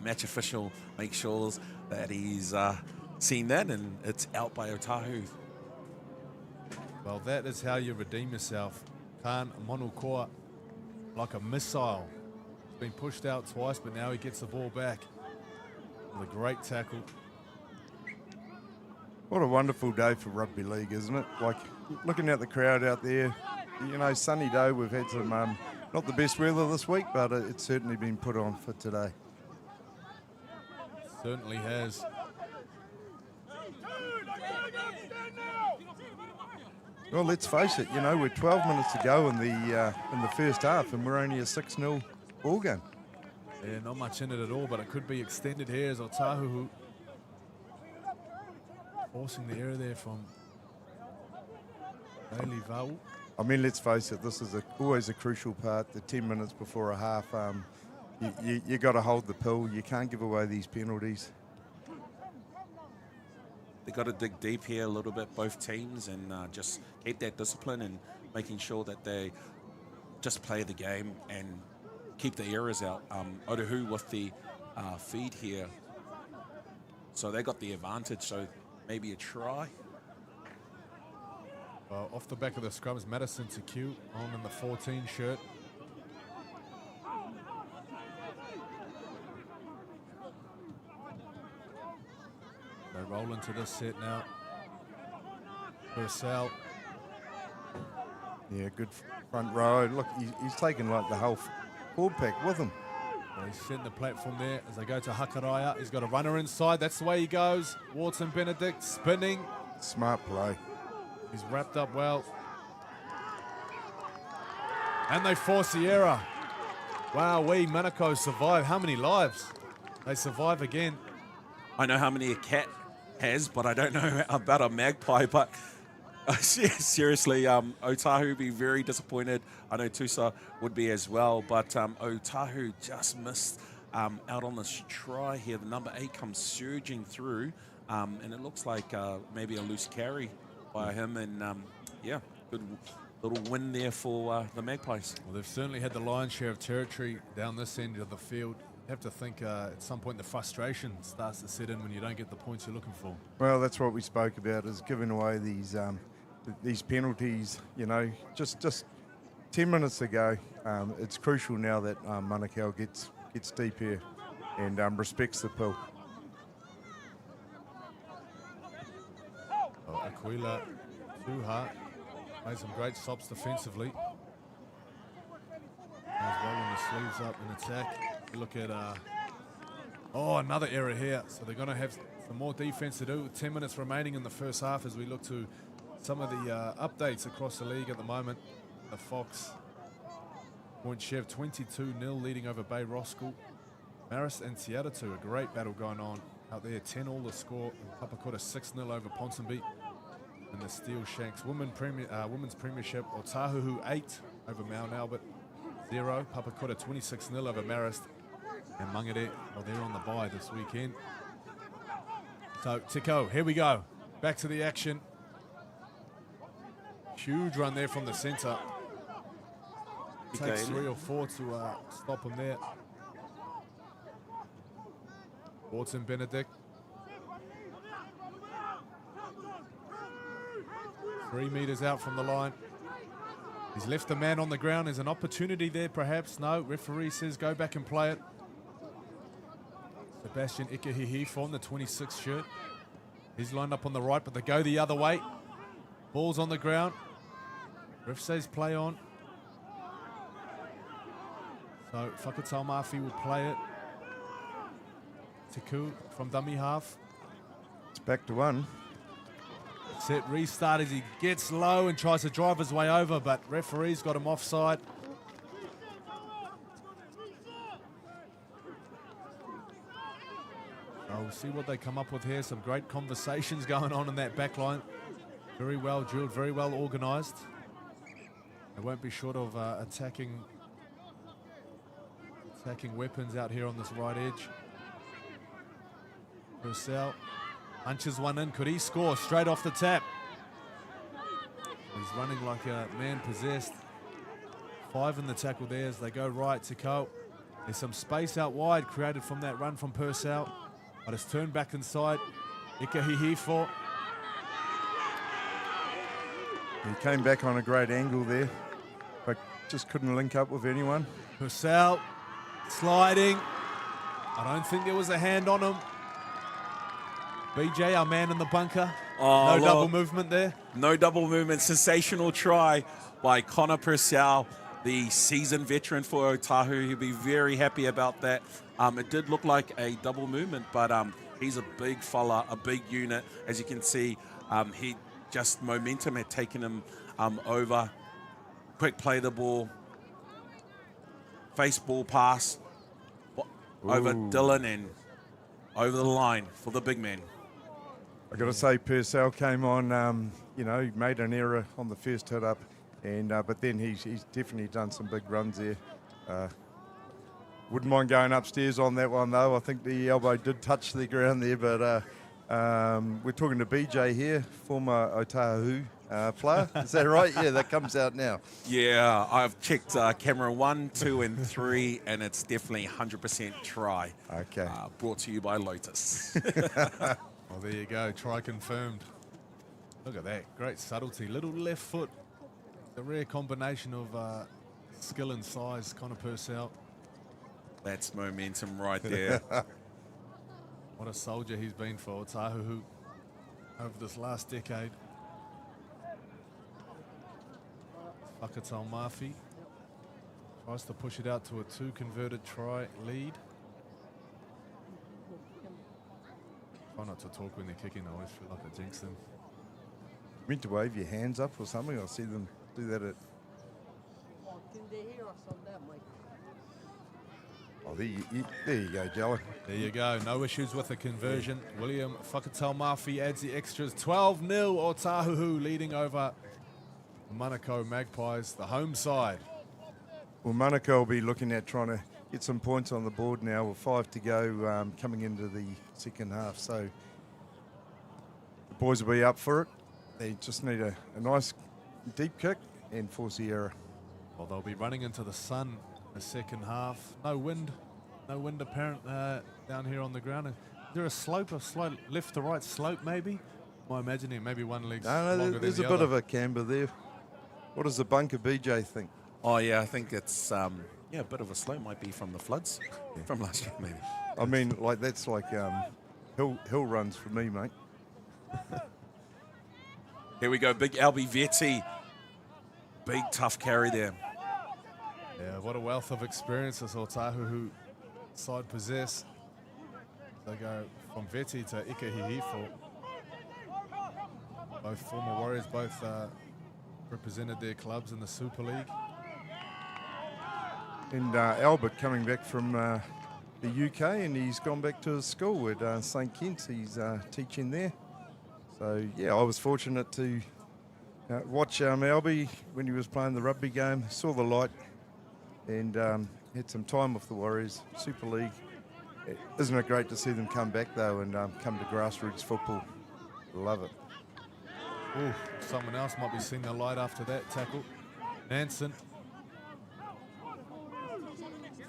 Match official makes sure that he's seen that, and it's out by Otahuhu. Well, that is how you redeem yourself. Khan Manukau, like a missile. He's been pushed out twice, but now he gets the ball back. With a great tackle. What a wonderful day for rugby league, isn't it? Like, looking at the crowd out there, you know, sunny day. We've had some, not the best weather this week, but it's certainly been put on for today. Certainly has. Well, let's face it, you know, we're 12 minutes to go in the first half, and we're only a 6-0 ball game. Yeah, not much in it at all, but it could be extended here as Otahuhu forcing the error there from Bailey Vau. I mean, let's face it, this is always a crucial part, the 10 minutes before a half. You got to hold the pill. You can't give away these penalties. They got to dig deep here a little bit, both teams, and just keep that discipline and making sure that they just play the game and keep the errors out. Otahuhu with the feed here, so they got the advantage, so maybe a try. Well, off the back of the scrums, Madison Teku on in the 14 shirt. They roll into this set now. Purcell. Yeah, good front row. Look, he's taken like the whole forward pack with him. Well, he's setting the platform there as they go to Hakaraya. He's got a runner inside. That's the way he goes. Wharton Benedict spinning. Smart play. He's wrapped up well. And they force the error. Wow, Manukau survive. How many lives? They survive again. I know how many a cat has, but I don't know about a magpie. But seriously, Otahuhu would be very disappointed. I know Tusa would be as well. But Otahuhu just missed out on this try here. The number 8 comes surging through. And it looks like maybe a loose carry by him. And, yeah, good little win there for the Magpies. Well, they've certainly had the lion's share of territory down this end of the field. You have to think at some point the frustration starts to set in when you don't get the points you're looking for. Well, that's what we spoke about, is giving away these penalties, you know, just 10 minutes ago. It's crucial now that Manukau gets deep here and respects the pill. Oh, Aquila, Tuha, made some great stops defensively. As well when the sleeves up in attack. You look at, another error here. So they're going to have some more defense to do with 10 minutes remaining in the first half as we look to some of the updates across the league at the moment. The Fox, Point Chev 22-0 leading over Bay Roskell. Marist and Tiaratu, a great battle going on out there. 10-all the score. And Papakura 6-0 over Ponsonby. And the Steel Shanks Women's Premiership, Otahuhu 8 over Mount Albert 0. Papakura 26-0 over Marist. And Mangere, they're on the bye this weekend. So Tiko, here we go. Back to the action. Huge run there from the centre. Takes 3 or 4 to stop him there. Wharton Benedict. 3 metres out from the line. He's left the man on the ground. There's an opportunity there, perhaps. No, referee says go back and play it. Sebastian Ikehihi from the 26th shirt. He's lined up on the right, but they go the other way. Ball's on the ground. Ref says play on. So Whakatau Mafi will play it. Tiku from dummy half. It's back to 1. Set restart as he gets low and tries to drive his way over, but referee's got him offside. We'll see what they come up with here. Some great conversations going on in that back line. Very well drilled, very well organised. They won't be short of attacking weapons out here on this right edge. Purcell punches one in. Could he score straight off the tap? He's running like a man possessed. 5 in the tackle there as they go right to Cole. There's some space out wide created from that run from Purcell. But it's turned back inside. Ikehihi for. He came back on a great angle there, but just couldn't link up with anyone. Purcell sliding. I don't think there was a hand on him. BJ, our man in the bunker. No double movement there. No double movement. Sensational try by Connor Purcell, the seasoned veteran for Otahuhu. He'll be very happy about that. It did look like a double movement, but he's a big fella, a big unit. As you can see, momentum had taken him over. Quick play the ball. Face ball pass over Dylan and over the line for the big man. I got to say, Purcell came on, he made an error on the first hit up, and but then he's definitely done some big runs there. Wouldn't mind going upstairs on that one, though. I think the elbow did touch the ground there, but we're talking to BJ here, former Otahuhu player. Is that right? Yeah, that comes out now. Yeah, I've checked camera 1, 2, and 3, and it's definitely 100% try. Okay. Brought to you by Lotus. Well, there you go. Try confirmed. Look at that. Great subtlety. Little left foot. The rare combination of skill and size, Connor Purcell. That's momentum right there. What a soldier he's been for Otahuhu over this last decade. Whakatau Murphy tries to push it out to a 2 converted try lead. Try not to talk when they're kicking. I always feel like I jinx them. You meant to wave your hands up or something? I see them do that at... Can they hear us on that mic? Oh, there you go, Jello. There you go. No issues with the conversion. William Whakatau Murphy adds the extras. 12-0 Otahuhu leading over the Manukau Magpies, the home side. Well, Manukau will be looking at trying to get some points on the board now with 5 to go coming into the second half. So the boys will be up for it. They just need a nice deep kick and force the error. Well, they'll be running into the sun the second half. No wind apparent down here on the ground. Is there a slope, a slight left to right slope maybe? Am I imagining maybe one leg's longer there's than a the bit other? of a camber there. What does the bunker BJ think? Oh, yeah, I think it's, a bit of a slope might be from the floods from last year, maybe. I mean, like that's like hill runs for me, mate. Here we go, big Albie Vetti. Big, tough carry there. Yeah, what a wealth of experience this Otahuhu side possess. They go from Vetti to Ikahihifo. Both former Warriors, both represented their clubs in the Super League. And Albert coming back from the UK, and he's gone back to his school at St. Kitts. He's teaching there. So, yeah, I was fortunate to watch Albie when he was playing the rugby game, saw the light, and had some time with the Warriors, Super League. Isn't it great to see them come back, though, and come to grassroots football? Love it. Ooh, someone else might be seeing the light after that tackle. Nansen.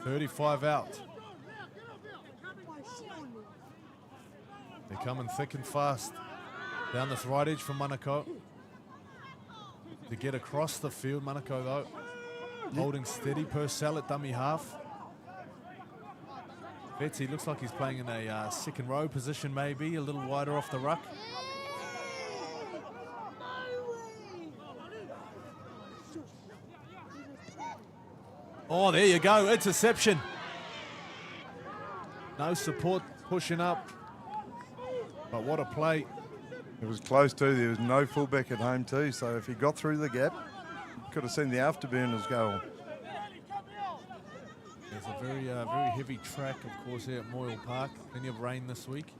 35 out. They're coming thick and fast down this right edge from Manukau. To get across the field, Manukau though, holding steady. Purcell at dummy half. Vetti looks like he's playing in a second row position maybe, a little wider off the ruck. Oh, there you go, interception. No support pushing up, but what a play. It was close too. There was no fullback at home too, so if he got through the gap, could have seen the afterburners go. There's a very heavy track, of course, here at Moyle Park. Plenty of rain this week.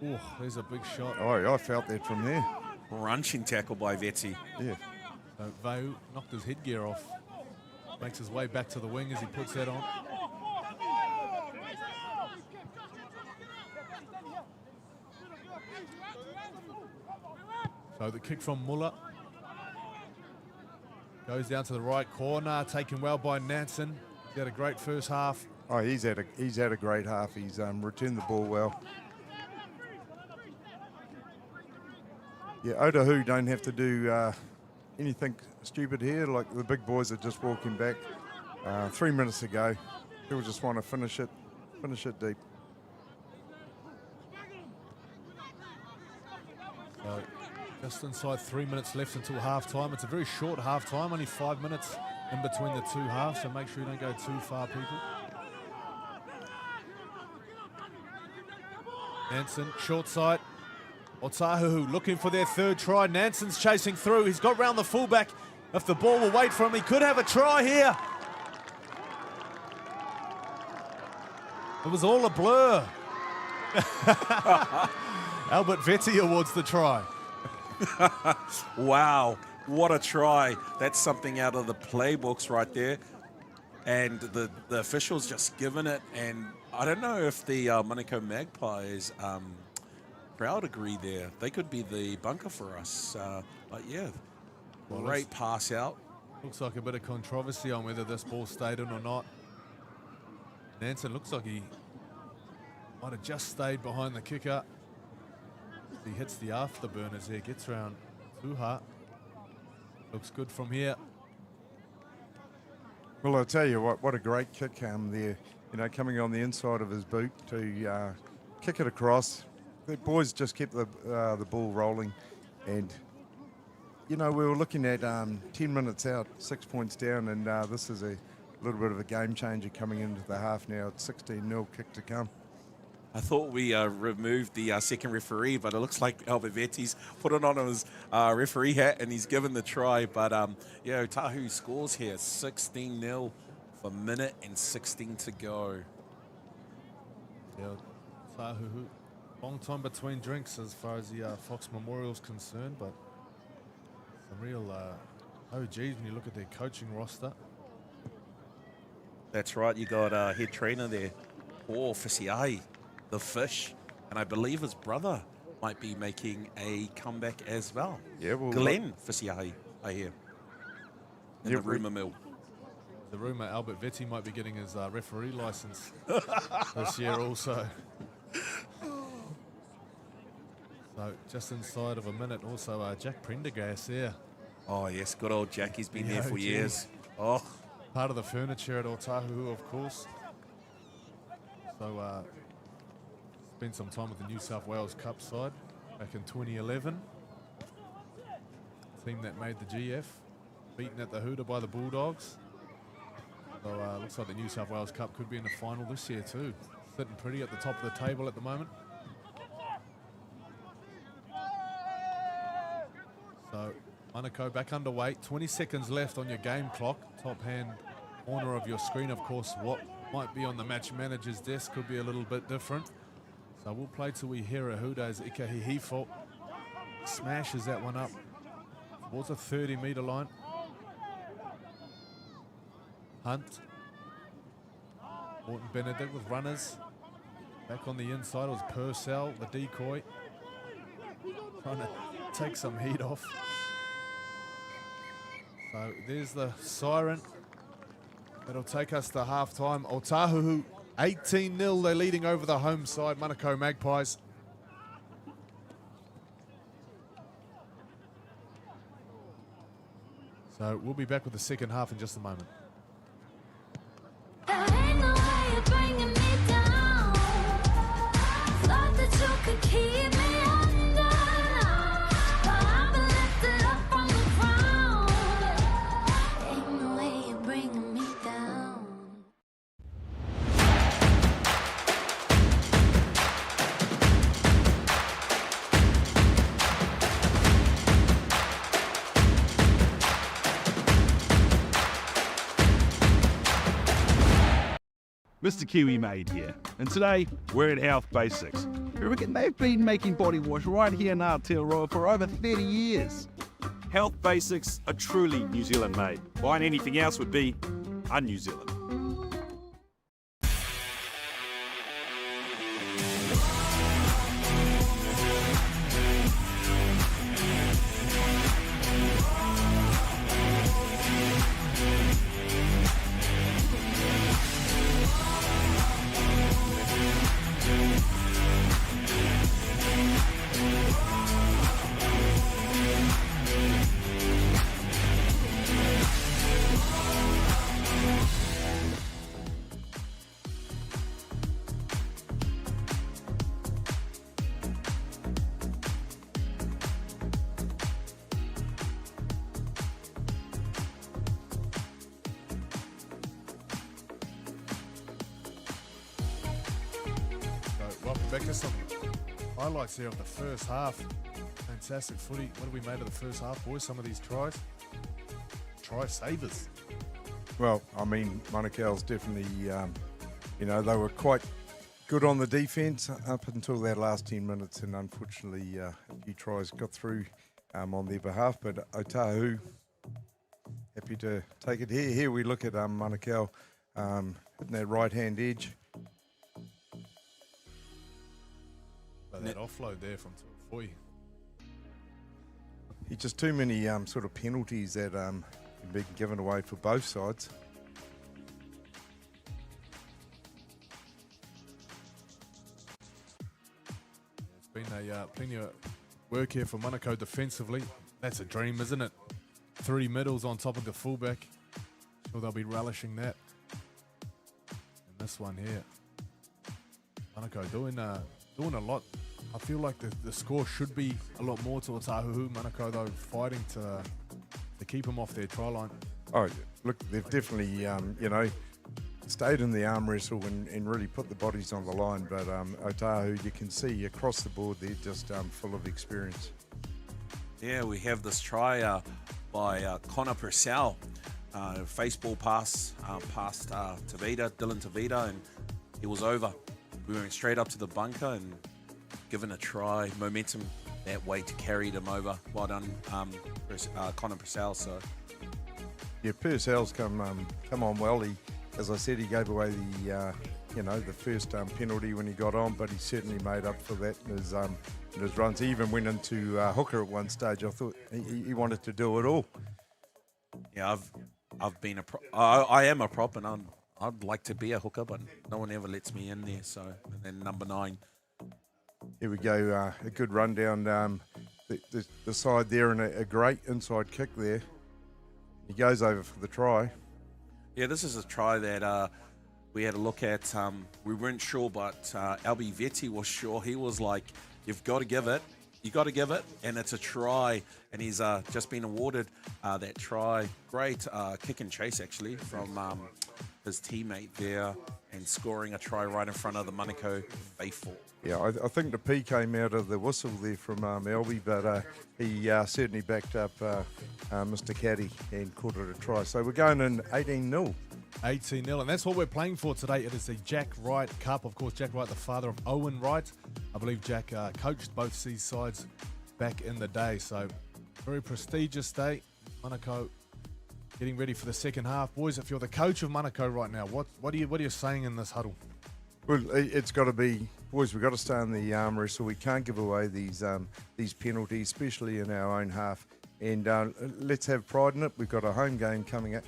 Oh, there's a big shot. Oh, I felt that from there. Crunching tackle by Vetti. Yeah. So Vau knocked his headgear off. Makes his way back to the wing as he puts that on. So the kick from Muller goes down to the right corner, taken well by Nansen. He had a great first half. Oh, he's had a great half. He's returned the ball well. Yeah, Otahuhu don't have to do anything stupid here. Like the big boys are just walking back. 3 minutes ago, he'll just want to finish it deep. So just inside 3 minutes left until half-time. It's a very short half-time, only 5 minutes in between the two halves, so make sure you don't go too far, people. Nansen, short side. Otahuhu looking for their third try. Nansen's chasing through. He's got round the fullback. If the ball will wait for him, he could have a try here. It was all a blur. Albert Vetti awards the try. Wow, what a try. That's something out of the playbooks right there. And the officials just given it. And I don't know if the Manukau Magpies crowd agree there. They could be the bunker for us. But yeah, Well, great pass out. Looks like a bit of controversy on whether this ball stayed in or not. Nansen looks like he might have just stayed behind the kicker. He hits the afterburners here, gets round Tuha. Looks good from here. Well, I'll tell you what a great kick there. You know, coming on the inside of his boot to kick it across. The boys just kept the ball rolling, and you know, we were looking at 10 minutes out, 6 points down, and this is a little bit of a game changer coming into the half now. It's 16-0 kick to come. I thought we removed the second referee, but it looks like Albert Vetti's put it on his referee hat and he's given the try. But yeah, Otahuhu scores here, 16-0 for a minute and 16 to go. Yeah, Otahuhu, long time between drinks as far as the Fox Memorial's concerned, but some real OGs when you look at their coaching roster. That's right, you got head trainer there, Paul Fisiai, the Fish, and I believe his brother might be making a comeback as well. Yeah, well, Glenn Fisiai, I hear, in the rumour mill. The rumour Albert Vetti might be getting his referee license this year also. So just inside of a minute also Jack Prendergast there. Oh yes, good old Jack, he's been The there for OG. years. Oh, Part of the furniture at Otahuhu, of course. So spent some time with the New South Wales Cup side back in 2011. Team that made the GF, beaten at the Hooter by the Bulldogs. So looks like the New South Wales Cup could be in the final this year too. Sitting pretty at the top of the table at the moment. So Manukau back underway. 20 seconds left on your game clock. Top hand corner of your screen, of course. What might be on the match manager's desk could be a little bit different. So we'll play till we hear a hooter as Ikahihifo smashes that one up towards a 30-metre line. Hunt. Morton Benedict with runners. Back on the inside, it was Purcell, the decoy. Trying to take some heat off. So there's the siren. That'll take us to half-time. Otahuhu, 18-0. They're leading over the home side, Manukau Magpies. So we'll be back with the second half in just a moment. Mr. Kiwi Made here, and today we're at Health Basics. We reckon they've been making body wash right here in Aotearoa for over 30 years. Health Basics are truly New Zealand made. Buying anything else would be un-New Zealand. Back to some highlights here of the first half. Fantastic footy. What have we made of the first half, boys? Some of these tries. Try savers. Well, I mean, Manukau's definitely, you know, they were quite good on the defence up until that last 10 minutes, and unfortunately a few tries got through on their behalf. But Otahuhu, happy to take it here. Here we look at Manukau hitting that right-hand edge. That offload there from Tuafui. It's just too many sort of penalties that can be given away for both sides. It's been plenty of work here for Manukau defensively. That's a dream, isn't it? 3 middles on top of the fullback. Sure they'll be relishing that. And this one here. Manukau doing a lot I feel like the score should be a lot more to Otahuhu. Manukau, though, fighting to keep them off their try line. Oh, look, they've definitely, you know, stayed in the arm wrestle and really put the bodies on the line. But Otahuhu, you can see across the board, they're just full of experience. Yeah, we have this try by Connor Purcell. Face ball pass past Dylan Tavita, and it was over. We went straight up to the bunker and given a try, momentum that way to carry them over. Well done, Connor Purcell. So yeah, Purcell's come on well. He, as I said, he gave away the you know, the first penalty when he got on, but he certainly made up for that in his runs. He even went into hooker at one stage. I thought he wanted to do it all. Yeah, I've been I am a prop, and I'd like to be a hooker, but no one ever lets me in there. So, and then number 9. Here we go, a good run down the side there, and a great inside kick there. He goes over for the try. Yeah, this is a try that we had a look at. We weren't sure, but Albi Vetti was sure. He was like, you've got to give it. You got to give it, and it's a try, and he's just been awarded that try. Great kick and chase, actually, from his teammate there, and scoring a try right in front of the Manukau faithful. Yeah, I think the P came out of the whistle there from Albi, but he certainly backed up Mr. Caddy and called it a try. So we're going in 18-0. 18-0, and that's what we're playing for today. It is the Jack Wright Cup. Of course, Jack Wright, the father of Owen Wright. I believe Jack coached both these sides back in the day. So very prestigious day. Manukau getting ready for the second half. Boys, if you're the coach of Manukau right now, what are you saying in this huddle? Well, it's got to be, boys, we've got to stay in the arm wrestle. We can't give away these penalties, especially in our own half. And let's have pride in it. We've got a home game coming up.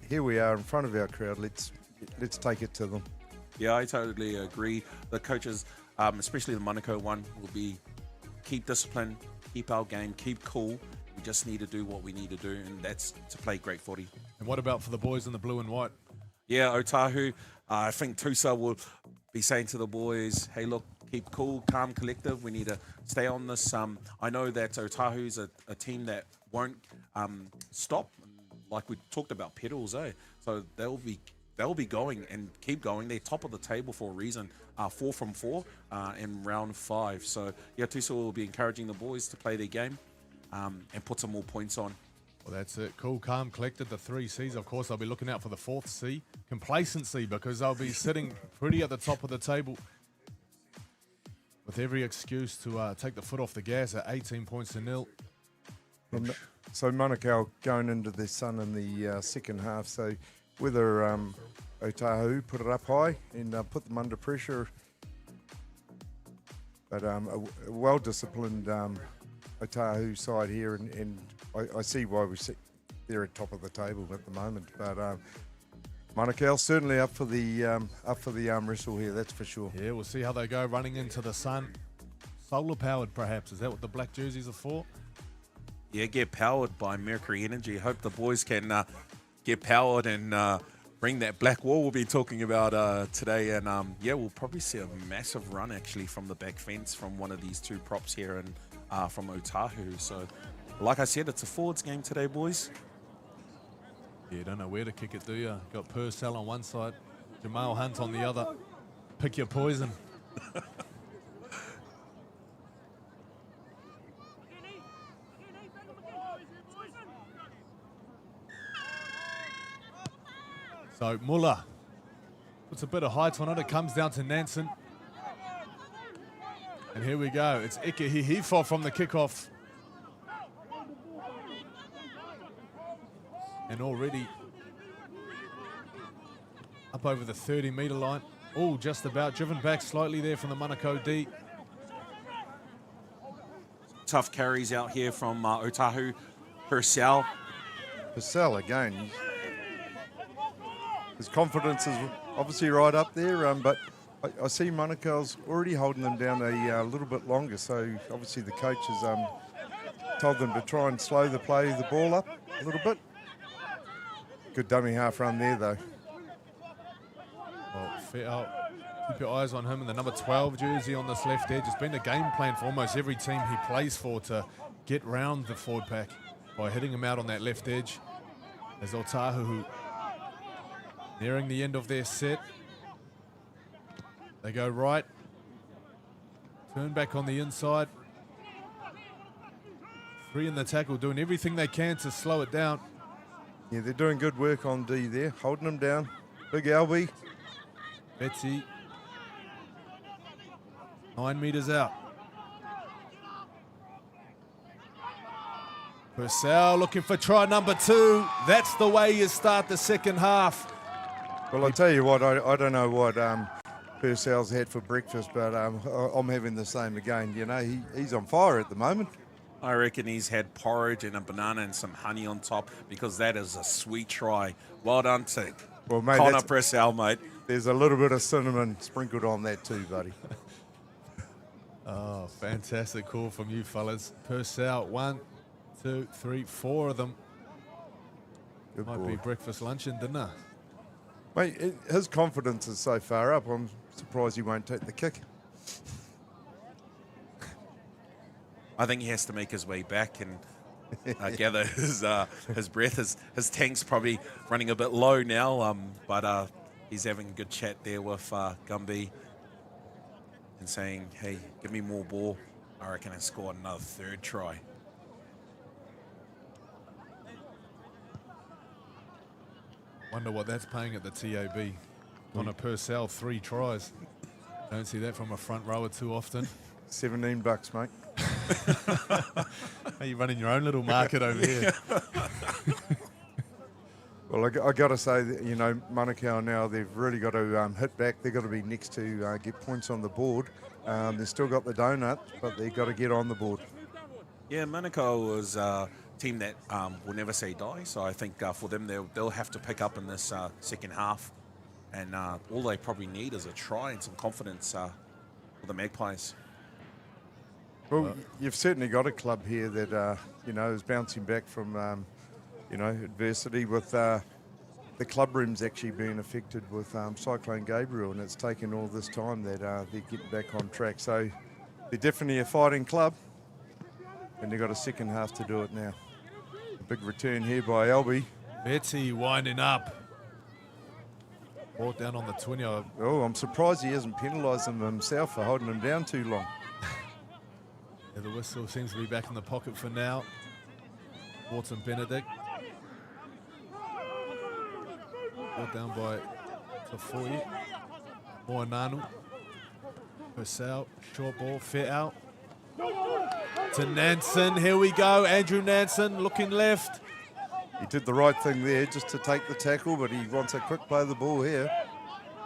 Here we are in front of our crowd. Let's take it to them. Yeah, I totally agree. The coaches, especially the Manukau one, will be keep discipline, keep our game, keep cool. We just need to do what we need to do, and that's to play great footy. And what about for the boys in the blue and white? Yeah, Otahuhu, I think Tusa will be saying to the boys, hey, look, keep cool, calm, collective. We need to stay on this. I know that Otahu's a team that won't stop, like we talked about pedals, So they'll be going and keep going. They're top of the table for a reason. 4 from 4 in round 5. So yeah, Tusa will be encouraging the boys to play their game and put some more points on. Well, that's it. Cool, calm, collected. The 3 C's. Of course, I'll be looking out for the 4th C, complacency, because they'll be sitting pretty at the top of the table with every excuse to take the foot off the gas at 18 points to 0. So Manukau going into the sun in the second half. So whether Otahuhu put it up high and put them under pressure, but a well-disciplined Otahuhu side here, and I see why they're at top of the table at the moment. But Manukau certainly up for the arm wrestle here. That's for sure. Yeah, we'll see how they go running into the sun. Solar powered, perhaps. Is that what the black jerseys are for? Yeah, get powered by Mercury Energy. Hope the boys can get powered and bring that black wall we'll be talking about today. And yeah, we'll probably see a massive run actually from the back fence from one of these 2 props here and from Otahuhu. So, like I said, it's a forwards game today, boys. Yeah, don't know where to kick it, do you? Got Purcell on one side, Jamal Hunt on the other. Pick your poison. So Muller puts a bit of height on it. It comes down to Nansen. And here we go. It's Ike Hihifo from the kickoff. And already up over the 30-metre line. Oh, just about. Driven back slightly there from the Manukau D. Tough carries out here from Otahuhu. Purcell. Purcell again. His confidence is obviously right up there, but I see Manukau's already holding them down a little bit longer. So obviously the coach has told them to try and slow the ball up a little bit. Good dummy half run there, though. Well, Keep your eyes on him in the number 12 jersey on this left edge. It's been a game plan for almost every team he plays for to get round the forward pack by hitting him out on that left edge. As Otahuhu nearing the end of their set. They go right. Turn back on the inside. 3 in the tackle, doing everything they can to slow it down. Yeah, they're doing good work on D there, holding him down. Big Albie. Betsy. 9 meters out. Purcell looking for try number 2. That's the way you start the second half. Well, I tell you what, I don't know what Purcell's had for breakfast, but I'm having the same again. You know, he's on fire at the moment. I reckon he's had porridge and a banana and some honey on top, because that is a sweet try. Well done to Well, mate, Connor Purcell, mate. There's a little bit of cinnamon sprinkled on that too, buddy. Oh, fantastic call from you fellas. Purcell, 1, 2, 3, 4 of them. Good Might boy. be breakfast, lunch and dinner. Mate, his confidence is so far up, I'm surprised he won't take the kick. I think he has to make his way back and gather his breath. His tank's probably running a bit low now, but he's having a good chat there with Gumby and saying, hey, give me more ball. I reckon I score another 3rd try. Wonder what that's paying at the TAB. On a Purcell, 3 tries. Don't see that from a front rower too often. $17, mate. Are you running your own little market over here? Well, I got to say, that, you know, Manukau now, they've really got to hit back. They've got to be next to get points on the board. They've still got the donut, but they've got to get on the board. Yeah, Manukau is a team that will never say die. So I think for them, they'll have to pick up in this second half. And all they probably need is a try and some confidence for the Magpies. Well, you've certainly got a club here that, you know, is bouncing back from, you know, adversity with the club room's actually being affected with Cyclone Gabriel, and it's taken all this time that they're getting back on track. So they're definitely a fighting club, and they've got a second half to do it now. A big return here by Albie. Betsy winding up. Brought down on the 20. Oh, I'm surprised he hasn't penalised him himself for holding him down too long. Yeah, the whistle seems to be back in the pocket for now. Watson Benedict. Brought down by Tafoi. Moananu. Purcell, short ball, fit out. To Nansen, here we go. Andrew Nansen looking left. He did the right thing there just to take the tackle, but he wants a quick play of the ball here.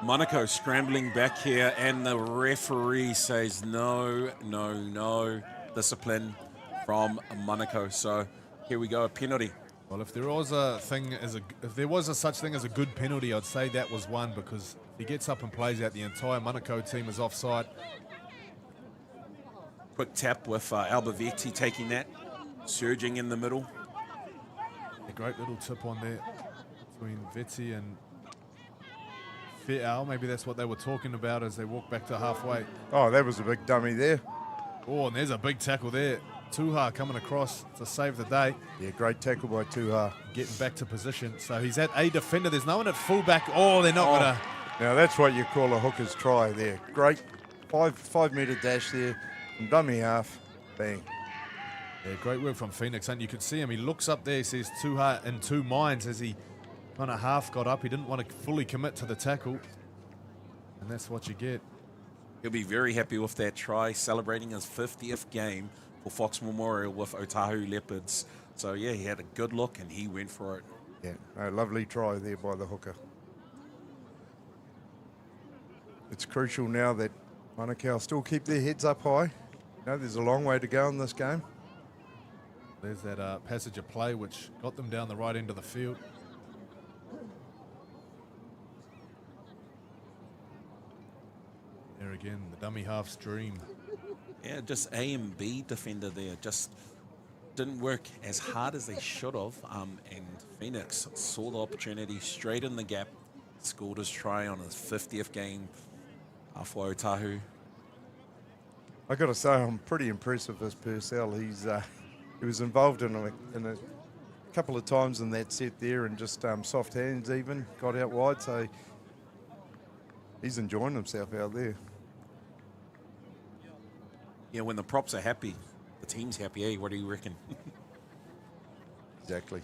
Manukau scrambling back here, and the referee says no, no, no. Discipline from Manukau. So here we go, a penalty. Well, if there was a such thing as a good penalty, I'd say that was one, because if he gets up and plays out, the entire Manukau team is offside. Quick tap with Albervetti taking that, surging in the middle. A great little tip on there between Vetzi and Fial. Maybe that's what they were talking about as they walk back to halfway. Oh, that was a big dummy there. Oh, and there's a big tackle there. Tuha coming across to save the day. Yeah, great tackle by Tuha. Getting back to position. So he's at a defender. There's no one at fullback. Oh, they're not going to. Now that's what you call a hooker's try there. Great 5 metre dash there from dummy half. Bang. Yeah, great work from Phoenix. And you could see him. He looks up there. He says Tuha in 2 minds as he kind of half got up. He didn't want to fully commit to the tackle. And that's what you get. He'll be very happy with that try, celebrating his 50th game for Fox Memorial with Otahuhu Leopards. So, yeah, he had a good look and he went for it. Yeah, a lovely try there by the hooker. It's crucial now that Manukau still keep their heads up high. You know, there's a long way to go in this game. There's that passage of play which got them down the right end of the field. There again, the dummy half's dream. Yeah, just A and B defender there. Just didn't work as hard as they should have. And Phoenix saw the opportunity straight in the gap, scored his try on his 50th game for Otahuhu. I got to say, I'm pretty impressed with this Purcell. He was involved in a couple of times in that set there, and just soft hands even got out wide. So he's enjoying himself out there. Yeah, when the props are happy, the team's happy. Hey, what do you reckon? Exactly.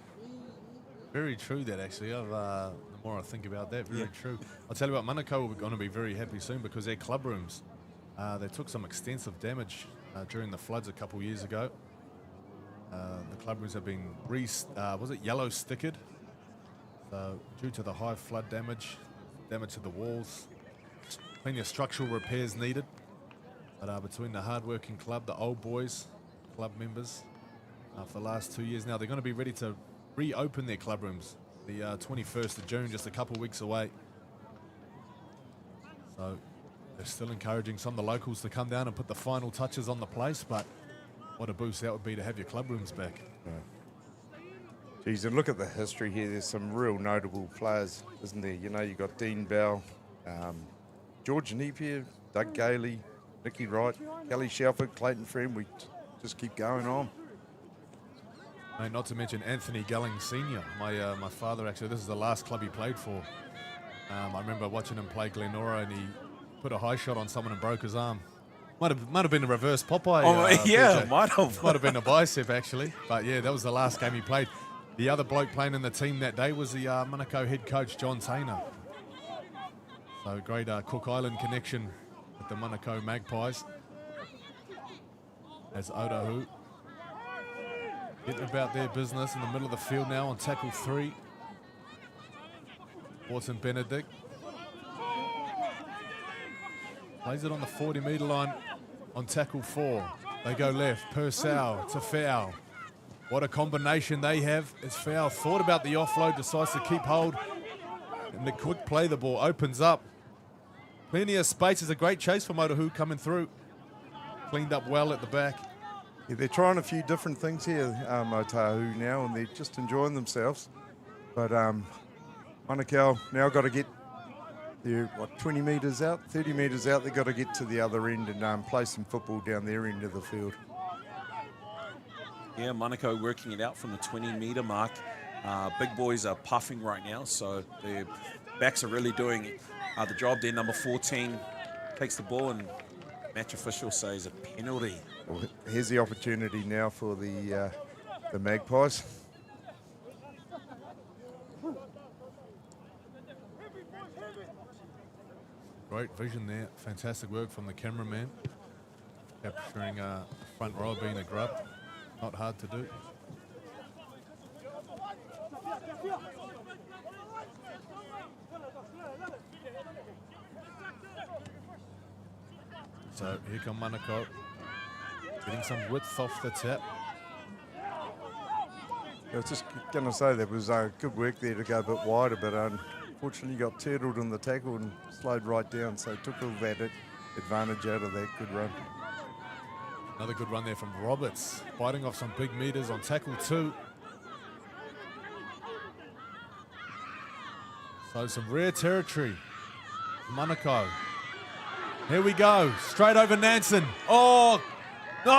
Very true that actually. The more I think about that, very true. I'll tell you what, Manukau are going to be very happy soon because their club rooms, they took some extensive damage during the floods a couple years ago. The club rooms have been yellow stickered. So due to the high flood damage to the walls, plenty of structural repairs needed. But between the hard-working club, the old boys, club members, for the last 2 years now, they're going to be ready to reopen their club rooms the 21st of June, just a couple of weeks away. So they're still encouraging some of the locals to come down and put the final touches on the place, but what a boost that would be to have your club rooms back. Geez, and look at the history here. There's some real notable players, isn't there? You know, you got Dean Bell, George Napier, Doug Gailey, Nicky Wright, Kelly Shelford, Clayton Friend. We just keep going on. Mate, not to mention Anthony Gulling Sr. My father, actually, this is the last club he played for. I remember watching him play Glenora, and he put a high shot on someone and broke his arm. Might have been a reverse Popeye. Yeah, might have. Might have been a bicep, actually. But, yeah, that was the last game he played. The other bloke playing in the team that day was the Manukau head coach, John Tainer. So, great Cook Island connection with the Manukau Magpies. As Otahuhu getting about their business in the middle of the field now on tackle 3. Watson Benedict plays it on the 40-metre line on tackle 4. They go left. Purcell to Fowl. What a combination they have. As Fowl thought about the offload, decides to keep hold. And the quick play, the ball opens up. Plenty of space. There's a great chase from Otahuhu coming through. Cleaned up well at the back. Yeah, they're trying a few different things here, Otahuhu now, and they're just enjoying themselves. But Manukau now got to get, they're 20 metres out, 30 metres out. They've got to get to the other end and play some football down their end of the field. Yeah, Manukau working it out from the 20-metre mark. Big boys are puffing right now, so their backs are really doing the job there. Number 14 takes the ball, and match official says a penalty. Well, here's the opportunity now for the Magpies. Great vision there. Fantastic work from the cameraman. Capturing front row being a grub. Not hard to do. So here come Manukau. Getting some width off the tap. I was just going to say there was good work there to go a bit wider, but unfortunately got turtled in the tackle and slowed right down, so took all that advantage out of that good run. Another good run there from Roberts, biting off some big meters on tackle 2. So some rare territory. Manukau. Here we go, straight over Nansen. Oh, no.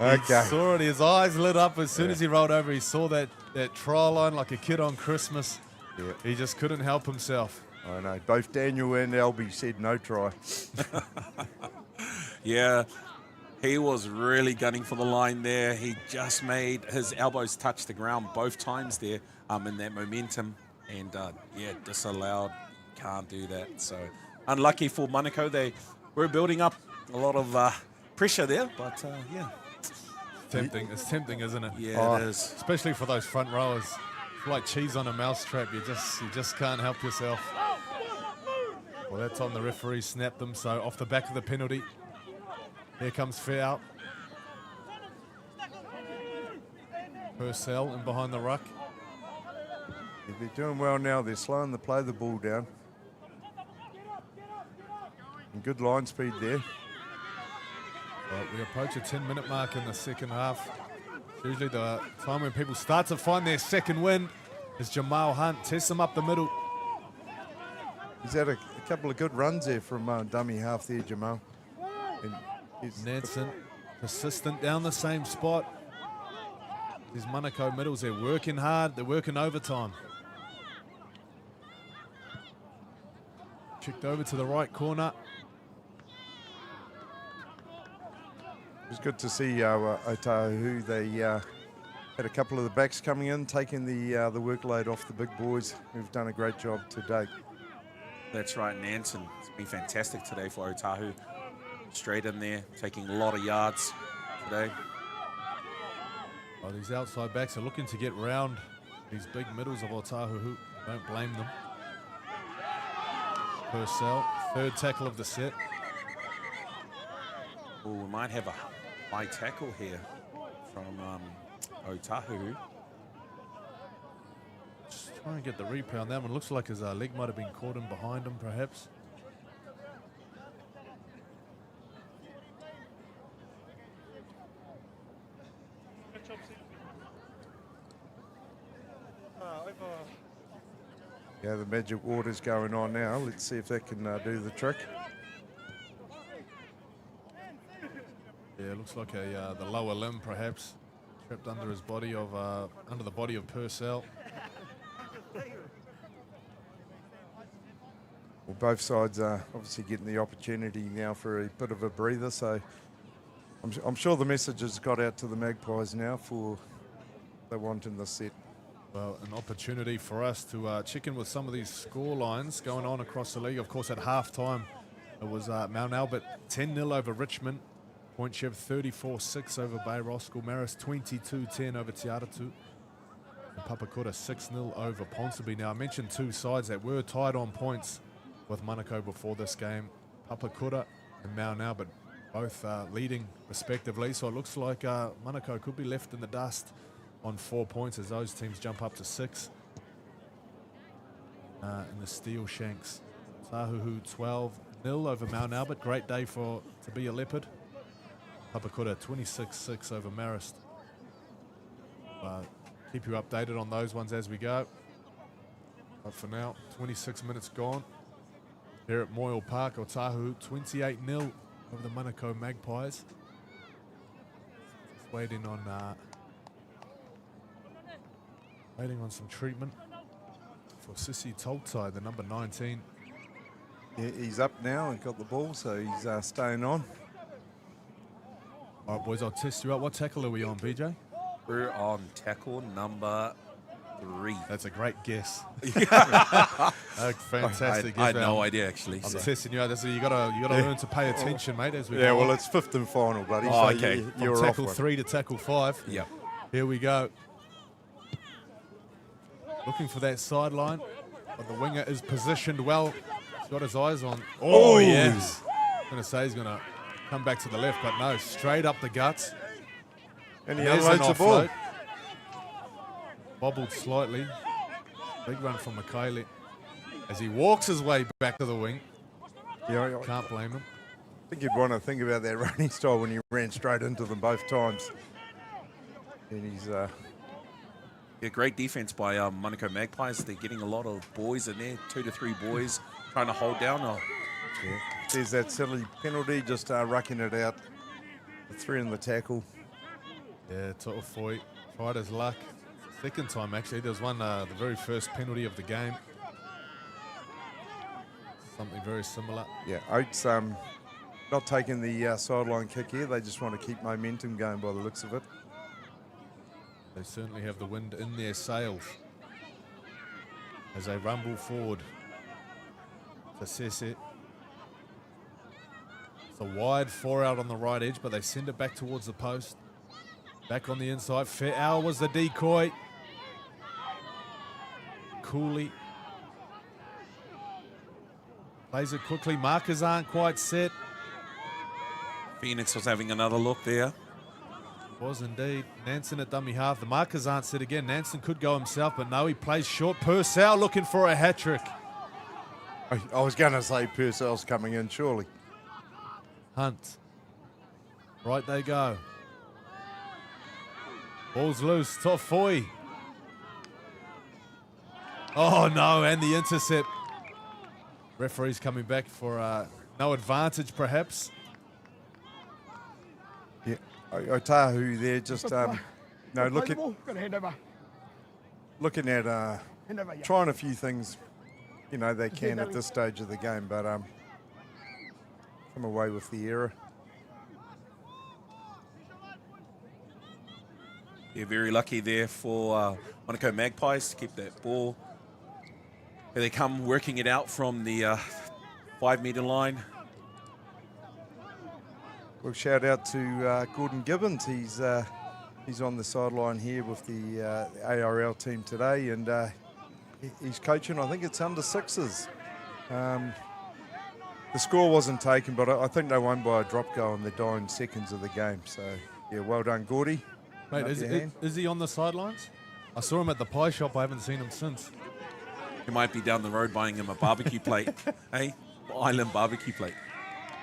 Okay. He saw it, his eyes lit up as soon as he rolled over. He saw that trial line like a kid on Christmas. Yeah. He just couldn't help himself. I know, both Daniel and Albie said no try. Yeah, he was really gunning for the line there. He just made his elbows touch the ground both times there in that momentum. And, disallowed. Can't do that. So, unlucky for Manukau. They were building up a lot of pressure there, but, Tempting. It's tempting, isn't it? Yeah, it is. Especially for those front rowers. It's like cheese on a mousetrap. You just can't help yourself. Well, that time the referee snapped them, so off the back of the penalty. Here comes Fowl. Purcell in behind the ruck. Yeah, they're doing well now. They're slowing the play the ball down. And good line speed there. Well, we approach a 10-minute mark in the second half. Usually the time when people start to find their second wind. As Jamal Hunt tests them up the middle. He's had a couple of good runs there from dummy half there, Jamal. And Nansen persistent down the same spot. These Manukau middles, they're working hard, they're working overtime. Kicked over to the right corner. It was good to see Otahuhu. They had a couple of the backs coming in, taking the workload off the big boys, who've done a great job to date. That's right, Nansen. It's been fantastic today for Otahuhu. Straight in there, taking a lot of yards today. Oh, these outside backs are looking to get round these big middles of Otahuhu. Don't blame them. Purcell, third tackle of the set. Oh, we might have a high tackle here from Otahuhu. Just try and get the replay on that one. Looks like his leg might have been caught in behind him, perhaps. Yeah, the magic water's going on now. Let's see if that can do the trick. Yeah, it looks like the lower limb perhaps trapped under his body of under the body of Purcell. Well, both sides are obviously getting the opportunity now for a bit of a breather, so I'm sure the message has got out to the Magpies now for they want in this set. Well, an opportunity for us to check in with some of these score lines going on across the league. Of course, at halftime, it was Mount Albert 10-0 over Richmond. Point Chev 34-6 over Bay Roskill. Marist 22-10 over Te Aratu. And Papakura 6-0 over Ponsonby. Now, I mentioned two sides that were tied on points with Manukau before this game. Papakura and Mount Albert both leading respectively. So it looks like Manukau could be left in the dust on 4 points as those teams jump up to 6. In the Steel Shanks. Otahuhu 12-0 over Mount Albert. Great day to be a Leopard. Papakura 26-6 over Marist. Keep you updated on those ones as we go. But for now, 26 minutes gone. Here at Moyle Park, Otahuhu 28-0 over the Manukau Magpies. Just waiting on some treatment for Sissy Toltai, the number 19. Yeah, he's up now and got the ball, so he's staying on. All right, boys, I'll test you out. What tackle are we on, BJ? We're on tackle number 3. That's a great guess. Fantastic guess. I had no idea, actually. I'm testing you out. You gotta learn to pay attention, mate, as we go well, on. it's 5th and final, buddy. Oh, so okay. From tackle 3 to tackle 5. Yep. Here we go. Looking for that sideline, but the winger is positioned well. He's got his eyes on. Oh, yes. I'm going to say he's going to come back to the left, but no, straight up the guts. And he there's an unloads the ball. offload. Bobbled slightly. Big run from Michaeli as he walks his way back to the wing. Yeah, Can't blame him. I think you'd want to think about that running style when he ran straight into them both times. And he's... Yeah, great defense by Manukau Magpies. They're getting a lot of boys in there, 2 to 3 boys trying to hold down. Yeah. There's that silly penalty, just rucking it out. The 3 in the tackle. Yeah, To'ofoi tried his luck. Second time, actually. There was one, the very first penalty of the game. Something very similar. Yeah, Oates not taking the sideline kick here. They just want to keep momentum going by the looks of it. They certainly have the wind in their sails as they rumble forward. To Sese. It's a wide 4 out on the right edge, but they send it back towards the post. Back on the inside. Fe'au was the decoy. Cooley plays it quickly. Markers aren't quite set. Phoenix was having another look there. Was indeed. Nansen at dummy half. The markers aren't set again. Nansen could go himself, but no, he plays short. Purcell looking for a hat trick. I was going to say Purcell's coming in, surely. Hunt. Right they go. Ball's loose. To'ofoi. Oh no, and the intercept. Referees coming back for no advantage, perhaps. Yeah, Otahuhu there just no, looking at trying a few things, you know, they can at this stage of the game, but come away with the error. Yeah, very lucky there for Manukau Magpies to keep that ball. Here they come working it out from the 5-metre line. Well, shout out to Gordon Gibbons. He's on the sideline here with the ARL team today, and he's coaching, I think it's under sixes. The score wasn't taken, but I think they won by a drop goal in the dying seconds of the game. So, yeah, well done, Gordy. Mate, is he on the sidelines? I saw him at the pie shop. I haven't seen him since. He might be down the road buying him a barbecue plate. Hey, island barbecue plate.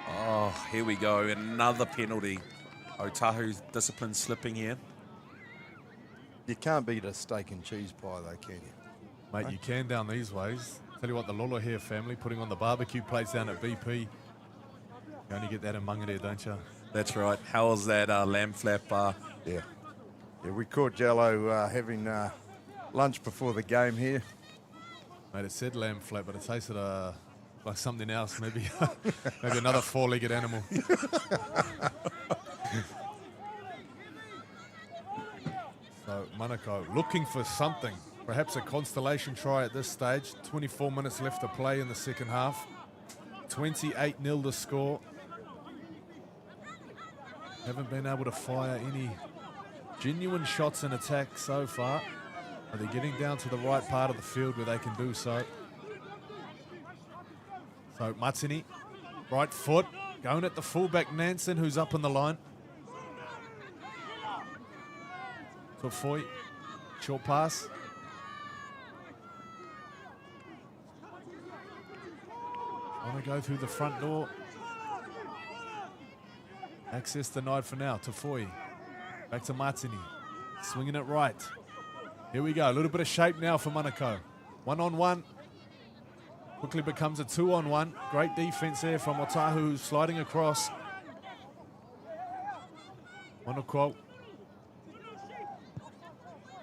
Oh, here we go. Another penalty. Otahu's discipline slipping here. You can't beat a steak and cheese pie, though, can you? Mate, you can down these ways. Tell you what, the Lolo here family putting on the barbecue plates down at BP. You only get that in Mangere, don't you? That's right. How was that lamb flap? Yeah. Yeah, we caught Jello having lunch before the game here. Mate, it said lamb flap, but it tasted like something else, maybe maybe another four-legged animal. So Manukau looking for something, perhaps a constellation try at this stage. 24 minutes left to play in the second half. 28-0 to score. Haven't been able to fire any genuine shots in attack so far. Are they getting down to the right part of the field where they can do so? So Matsini, right foot, going at the fullback Nansen, who's up on the line. Tofoi, short pass. Want to go through the front door. Access denied for now. Tofoi, back to Matsini, swinging it right. Here we go, a little bit of shape now for Manukau. 1-on-1. Quickly becomes a 2-on-1. Great defense there from Otahuhu, sliding across. Manukau.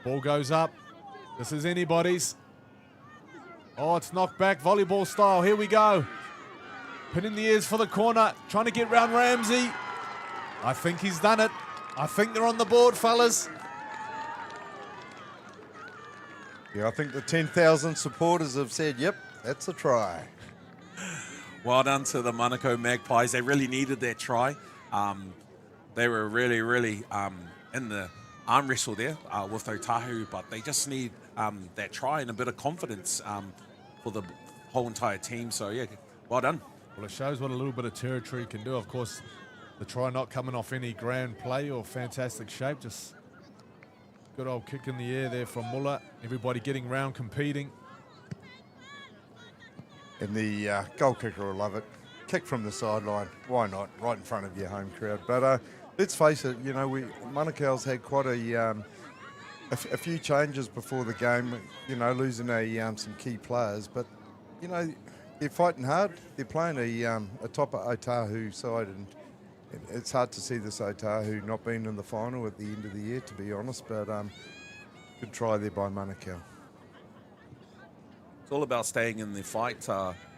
Ball goes up. This is anybody's. Oh, it's knocked back, volleyball style. Here we go. Pin in the ears for the corner, trying to get round Ramsey. I think he's done it. I think they're on the board, fellas. Yeah, I think the 10,000 supporters have said, yep, that's a try. Well done to the Manukau Magpies. They really needed that try. They were really, really in the arm wrestle there with Otahuhu, but they just need that try and a bit of confidence for the whole entire team. So, yeah, well done. Well, it shows what a little bit of territory can do. Of course, the try not coming off any grand play or fantastic shape, just good old kick in the air there from Muller. Everybody getting round, competing. And the goal kicker will love it. Kick from the sideline. Why not? Right in front of your home crowd. But let's face it, you know, Manukau's had quite a few changes before the game, you know, losing some key players. But, you know, they're fighting hard. They're playing a top Otahuhu side, and it's hard to see this Otahuhu not being in the final at the end of the year, to be honest. But good try there by Manukau. It's all about staying in the fight.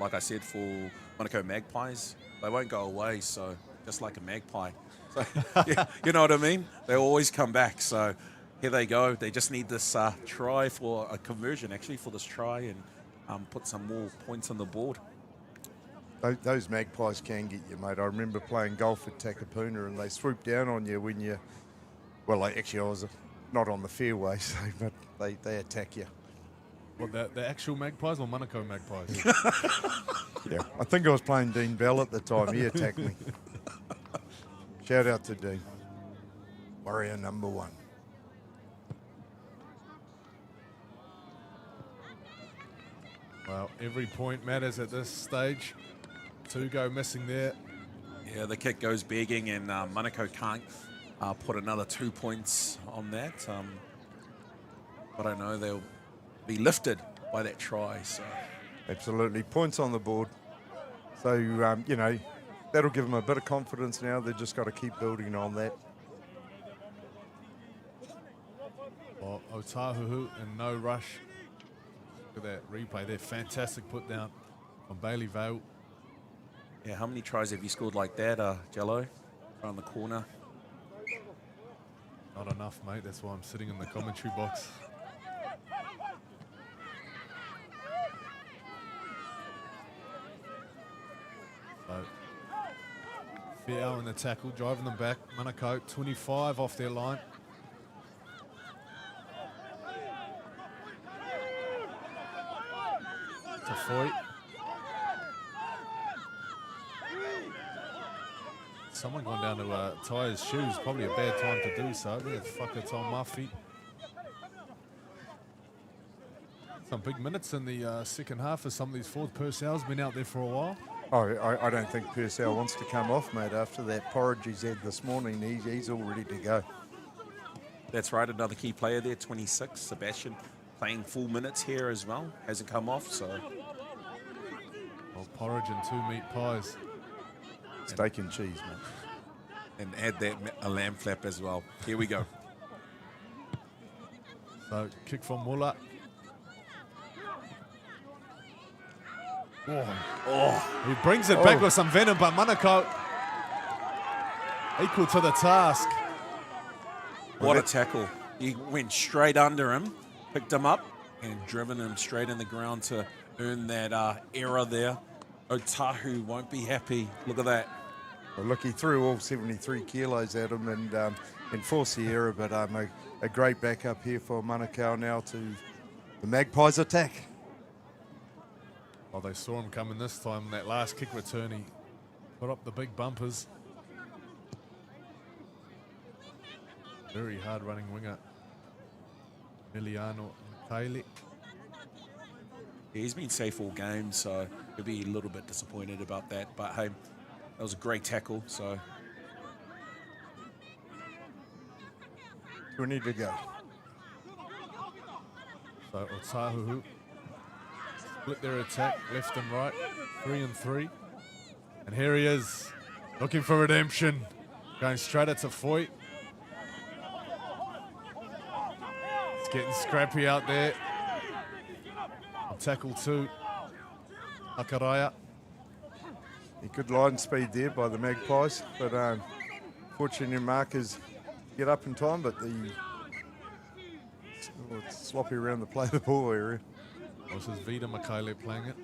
Like I said, for Manukau Magpies, they won't go away, so just like a magpie. So, yeah, you know what I mean? They always come back. So here they go. They just need this try for a conversion, actually, for this try and put some more points on the board. Those Magpies can get you, mate. I remember playing golf at Takapuna and they swoop down on you when you... Well, actually, I was not on the fairway, so, but they attack you. What, the actual Magpies or Manukau Magpies? Yeah, I think I was playing Dean Bell at the time. He attacked me. Shout out to Dean. Warrior number one. Well, every point matters at this stage. Two go missing there. Yeah, the kick goes begging, and Manukau can't put another 2 points on that. But I know they'll be lifted by that try. So absolutely. Points on the board. So, you know, that'll give them a bit of confidence now. They've just got to keep building on that. Oh, Otahuhu and no rush. Look at that replay there. Fantastic put down from Bailey Vale. Yeah, how many tries have you scored like that, Jello? Around the corner. Not enough, mate. That's why I'm sitting in the commentary box. So, Fiao in the tackle, driving them back. Manukau, 25 off their line. To Foyt. Someone gone down to tie his shoes. Probably a bad time to do so. There's fuckers on my feet. Some big minutes in the second half for some of these forwards. Purcell's been out there for a while. Oh, I don't think Purcell wants to come off, mate. After that porridge he's had this morning, he's all ready to go. That's right, another key player there, 26, Sebastian, playing full minutes here as well. Hasn't come off, so. Well, porridge and 2 meat pies. Steak and cheese, mate. And add that a lamb flap as well. Here we go. So, kick from Muller. Oh, he brings it back with some venom, but Manukau equal to the task. What a tackle. He went straight under him, picked him up, and driven him straight in the ground to earn that error there. Otahuhu won't be happy. Look at that. Well, look, he threw all 73 kilos at him and enforced the error, but a great backup here for Manukau now to the Magpies attack. Oh, they saw him coming this time. That last kick return, he put up the big bumpers. Very hard running winger. Emiliano Kaili. Yeah, he's been safe all game, so he'll be a little bit disappointed about that. But hey, that was a great tackle, so. 20 to go. So Otahuhu split their attack left and right, 3 and 3. And here he is, looking for redemption. Going straight at Foyt. It's getting scrappy out there. Tackle 2, Akaraya. Good line speed there by the Magpies, but fortunately markers get up in time, but it's sloppy around the play the ball area. This is Vida Makele playing it.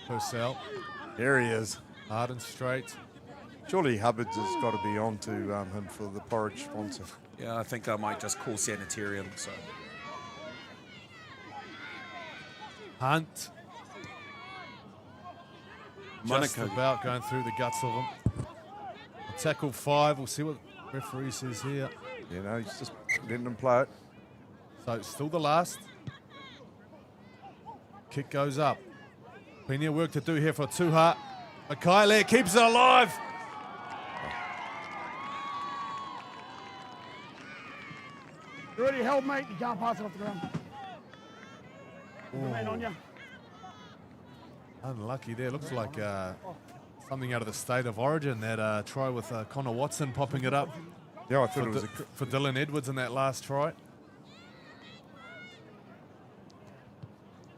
Purcell. There he is. Hard and straight. Surely Hubbard's has got to be on to him for the porridge sponsor. Yeah, I think I might just call Sanitarium, so. Hunt. Just about going through the guts of him. Tackle 5. We'll see what the referee says here. You know, he's just letting them play it. So it's still the last. Kick goes up. Plenty of work to do here for Tuha. Makaile keeps it alive. You're already held, mate. You can't pass it off the ground. Man on you. Unlucky there. Looks like something out of the state of origin. That try with Connor Watson popping it up. Yeah, I thought it was for Dylan Edwards in that last try.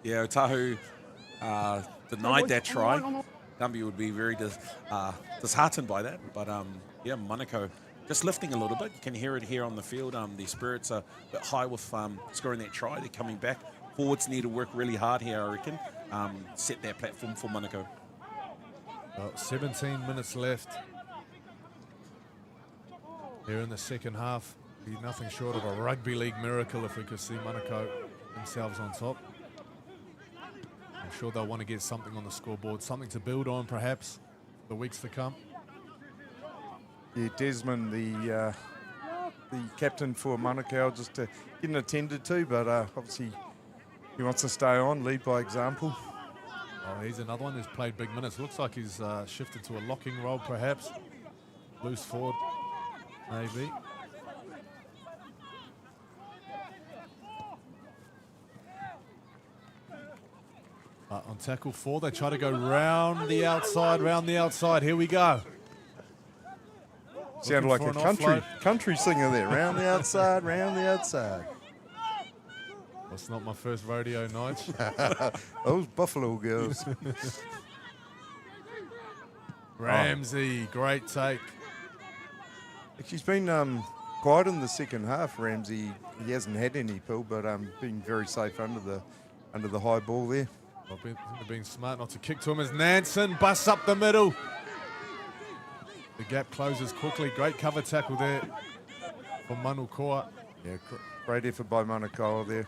Yeah, Otahuhu denied that try. Gumby would be very disheartened by that. But yeah, Manukau just lifting a little bit. You can hear it here on the field. The spirits are a bit high with scoring that try. They're coming back. Forwards need to work really hard here, I reckon. Set that platform for Manukau. Well, 17 minutes left. Here in the second half. Be nothing short of a rugby league miracle if we could see Manukau themselves on top. I'm sure they'll want to get something on the scoreboard, something to build on perhaps the weeks to come. Yeah, Desmond, the captain for Manukau, just getting attended to, but obviously he wants to stay on, lead by example. Oh, he's another one who's played big minutes. Looks like he's shifted to a locking role perhaps. Loose forward, maybe. On tackle 4, they try to go round the outside, Here we go. Sounded like a country singer there. Round the outside, round the outside. That's not my first rodeo, Nige. Those Buffalo girls. Ramsey, great take. She's been quiet in the second half, Ramsey. He hasn't had any pull, but been very safe under the high ball there. Well, being smart not to kick to him as Nansen busts up the middle. The gap closes quickly. Great cover tackle there from Manukau. Yeah, great effort by Manukau there.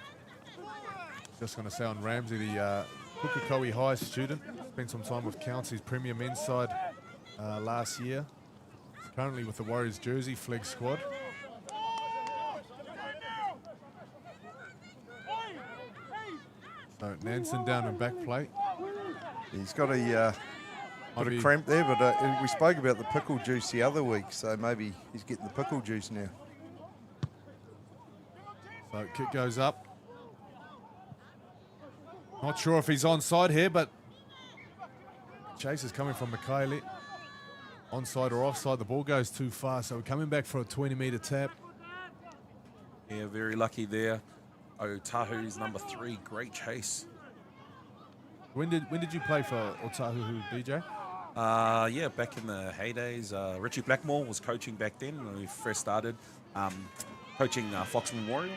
Just going to say on Ramsey, the Pukekohe High student, spent some time with Council's Premier Men's side last year. Currently with the Warriors jersey flag squad. So Nansen down in back plate. He's got a cramp there, but we spoke about the pickle juice the other week, so maybe he's getting the pickle juice now. So kick goes up. Not sure if he's onside here, but chase is coming from Mikaele. Onside or offside, the ball goes too far, so we're coming back for a 20-metre tap. Yeah, very lucky there. Otahu's number 3, great chase. When did you play for Otahuhu, BJ? Yeah, back in the heydays. Richie Blackmore was coaching back then when we first started coaching Fox Memorial.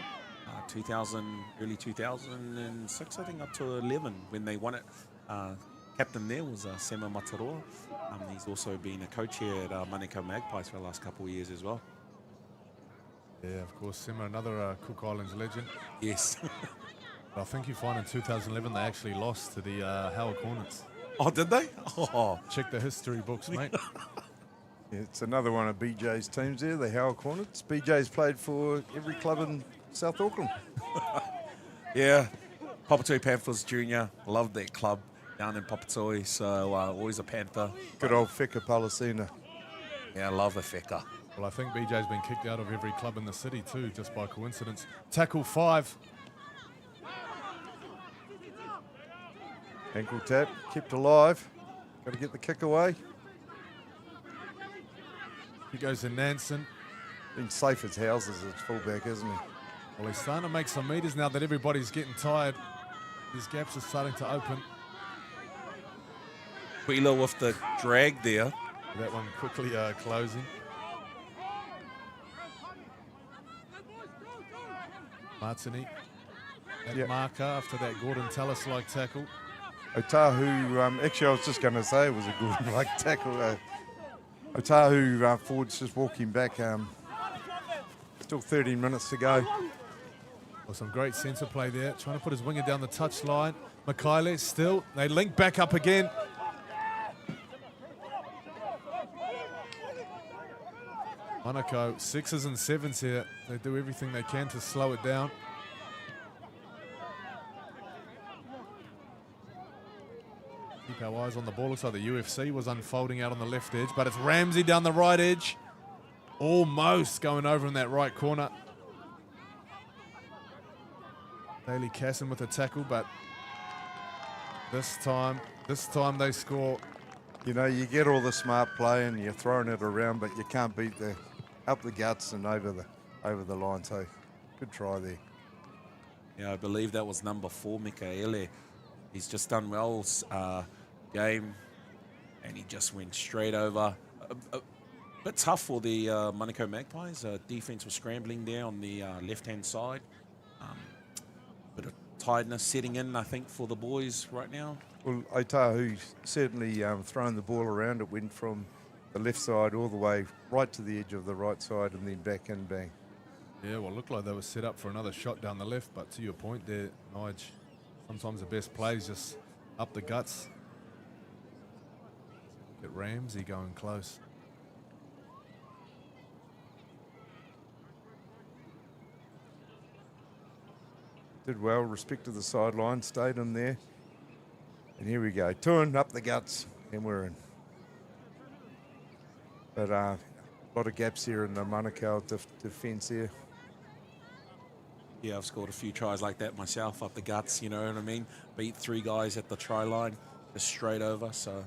early 2006, I think, up to 11 when they won it. Captain there was Sema Mataroa. He's also been a coach here at Manukau Magpies for the last couple of years as well. Yeah, of course, Sema, another Cook Islands legend. Yes. I think you find in 2011 they actually lost to the Howard Hornets. Oh, did they? Oh. Check the history books, mate. Yeah, it's another one of BJ's teams there, the Howard Hornets. BJ's played for every club in South Auckland. Yeah, Papatui Panthers Junior, loved that club down in Papatui, so always a Panther. Good old Feka Palestina. Yeah, I love a Feka. Well, I think BJ's been kicked out of every club in the city too, just by coincidence. Tackle 5. Ankle tap, kept alive. Got to get the kick away. He goes to Nansen. Been safe as houses as fullback, isn't he? Well, he's starting to make some meters now that everybody's getting tired. These gaps are starting to open. Wheeler with the drag there. That one quickly closing. Martini at marker after that Gordon Tallis-like tackle. Otahu, actually I was just going to say it was a Gordon-like tackle. Otahu forwards just walking back. Still 13 minutes to go. Well, some great centre play there. Trying to put his winger down the touchline. Mikaele still. They link back up again. Manukau, 6s and 7s here. They do everything they can to slow it down. Keep our eyes on the ball. Looks like the UFC was unfolding out on the left edge, but it's Ramsey down the right edge. Almost going over in that right corner. Daly Casson with a tackle, but this time they score. You know, you get all the smart play and you're throwing it around, but you can't beat the up the guts and over the line. So good try there. Yeah, I believe that was number 4, Mikaele. He's just done well game, and he just went straight over. A bit tough for the Manukau Magpies. Defense was scrambling there on the left-hand side. Bit of tiredness setting in, I think, for the boys right now. Well, Otahu certainly throwing the ball around. It went from the left side all the way right to the edge of the right side and then back in, bang. Yeah, well, it looked like they were set up for another shot down the left, but to your point there, Nige, sometimes the best plays just up the guts. Look at Ramsey going close. Did well, respected the sideline, stayed in there. And here we go, Tuin up the guts, and we're in. But a lot of gaps here in the Manukau defence here. Yeah, I've scored a few tries like that myself, up the guts, you know what I mean? Beat 3 guys at the try line, just straight over, so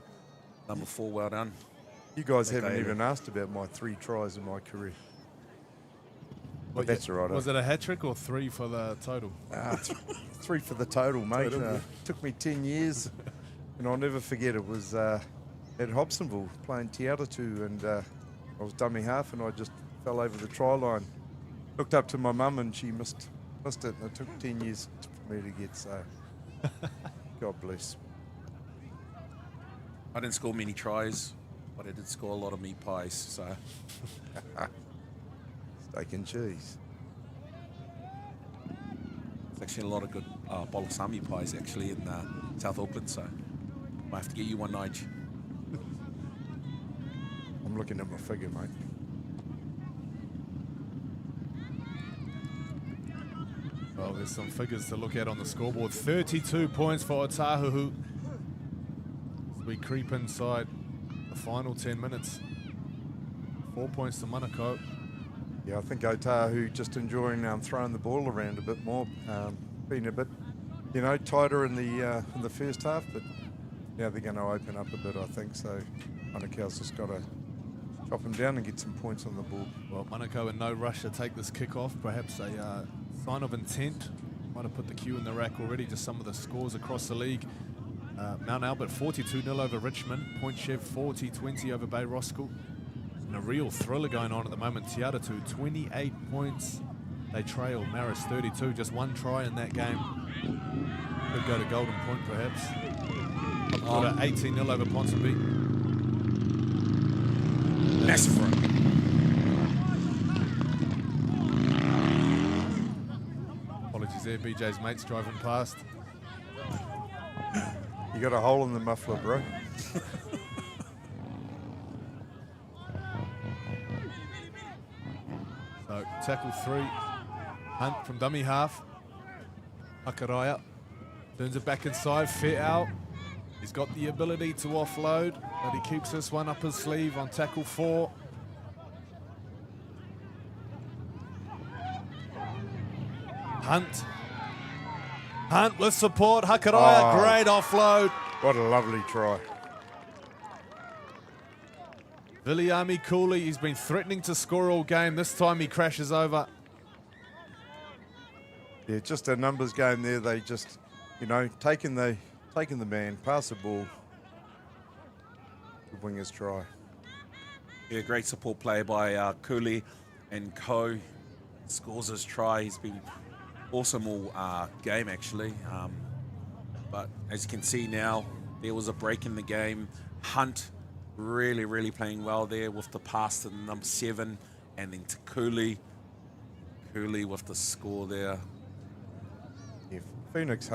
number 4, well done. You guys Like haven't they- even asked about my 3 tries in my career. Well, But that's all right. Was it a hat trick or 3 for the total? 3 for the total, mate. Total, yeah. Took me 10 years, and I'll never forget it was at Hobsonville playing Te Aratu, and I was dummy half, and I just fell over the try line. Looked up to my mum, and she missed it, and it took 10 years for me to get, so God bless. I didn't score many tries, but I did score a lot of meat pies, so. Steak and cheese. There's actually a lot of good balsami pies actually in South Auckland, so might have to get you one, Nige. I'm looking at my figure, mate. Well, there's some figures to look at on the scoreboard. 32 points for Otahuhu as we creep inside the final 10 minutes. 4 points to Manukau. Yeah, I think Otahuhu just enjoying throwing the ball around a bit more, being a bit, tighter in the first half, but now they're going to open up a bit, I think. So Manukau's just got to chop them down and get some points on the board. Well, Manukau in no rush to take this kickoff. Perhaps a sign of intent. Might have put the cue in the rack already. Just some of the scores across the league. Mount Albert 42-0 over Richmond. Point Chev 40-20 over Bay Roskill. And a real thriller going on at the moment. Te Aratu 28 points. They trail Maris 32. Just 1 try in that game. Could go to Golden Point perhaps. Up 18-0 over Ponsonby. Massive run. Apologies there, BJ's mates driving past. You got a hole in the muffler, bro. So tackle 3. Hunt from dummy half. Hakaraya turns it back inside. Fair out. He's got the ability to offload, but he keeps this one up his sleeve on tackle 4. Hunt with support. Hakaraya, great offload. What a lovely try. Viliami Cooley, he's been threatening to score all game. This time he crashes over. Yeah, just a numbers game there. They just, taking the man, pass the ball. Good wingers try. Yeah, great support play by Cooley and Co. Scores his try. He's been awesome all game actually. But as you can see now, there was a break in the game. Hunt really playing well there with the pass to number 7 and then to Cooley. Cooley with the score there. Yeah, Phoenix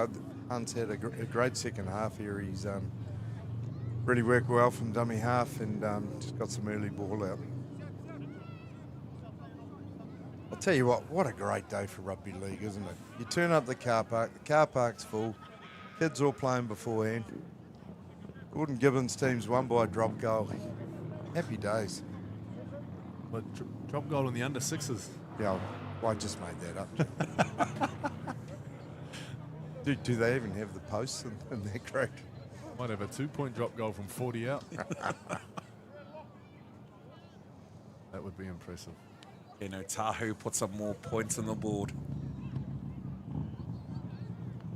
Hunt's had a great second half here. He's really worked well from dummy half and just got some early ball out. I'll tell you what a great day for rugby league, isn't it? You turn up the car park's full, kids all playing beforehand. Gordon Gibbons' team's won by a drop goal. Happy days. But drop goal in the under 6s. Yeah, I just made that up. Do they even have the posts in their crack? Might have a 2-point drop goal from 40 out. That would be impressive. Otahuhu put some more points on the board.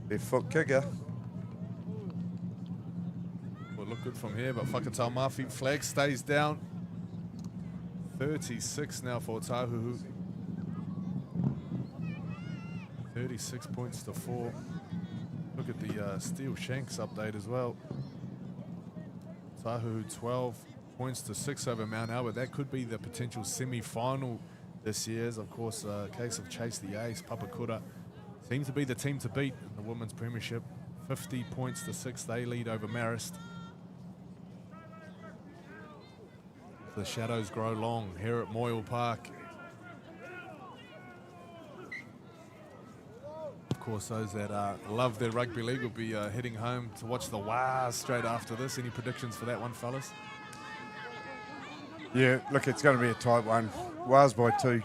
Their foot kicker. Will look good from here, but Whakatau Mafi flag stays down. 36 now for Otahuhu. 36 points to 4. Look at the Steel Shanks update as well. Otahuhu 12 points to 6 over Mount Albert. That could be the potential semi-final this year. Of course, a case of Chase the Ace. Papakura seems to be the team to beat in the Women's Premiership. 50 points to 6. They lead over Marist. The shadows grow long here at Moyle Park. Of course, those that love their rugby league will be heading home to watch the Wars straight after this. Any predictions for that one, fellas? Yeah, look, it's going to be a tight one. Wars by 2.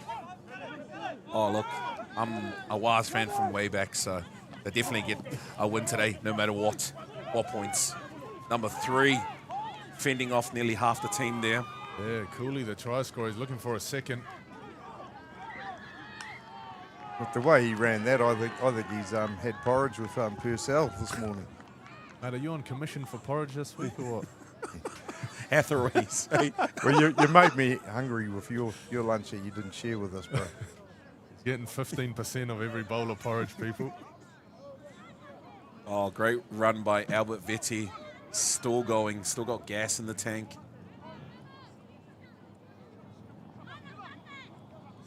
Oh, look, I'm a Waz fan from way back, so they definitely get a win today, no matter what points. Number 3, fending off nearly half the team there. Yeah, Cooley, the try scorer, is looking for a second. With the way he ran that, I think he's had porridge with Purcell this morning. Mate, are you on commission for porridge this week or what? Hathaways. Well, you made me hungry with your lunch that you didn't share with us, bro. He's getting 15% of every bowl of porridge, people. Oh, great run by Albert Vetti. Still going, still got gas in the tank.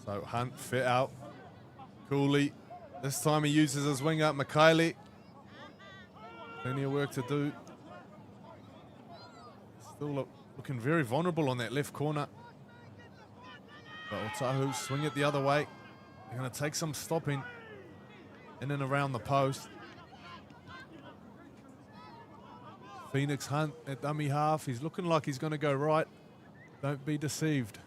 So Hunt fit out. Cooley. This time he uses his wing up. Mikaele. Plenty of work to do. Still looking very vulnerable on that left corner. But Otahuhu swing it the other way. They're going to take some stopping in and around the post. Phoenix Hunt at dummy half. He's looking like he's going to go right. Don't be deceived.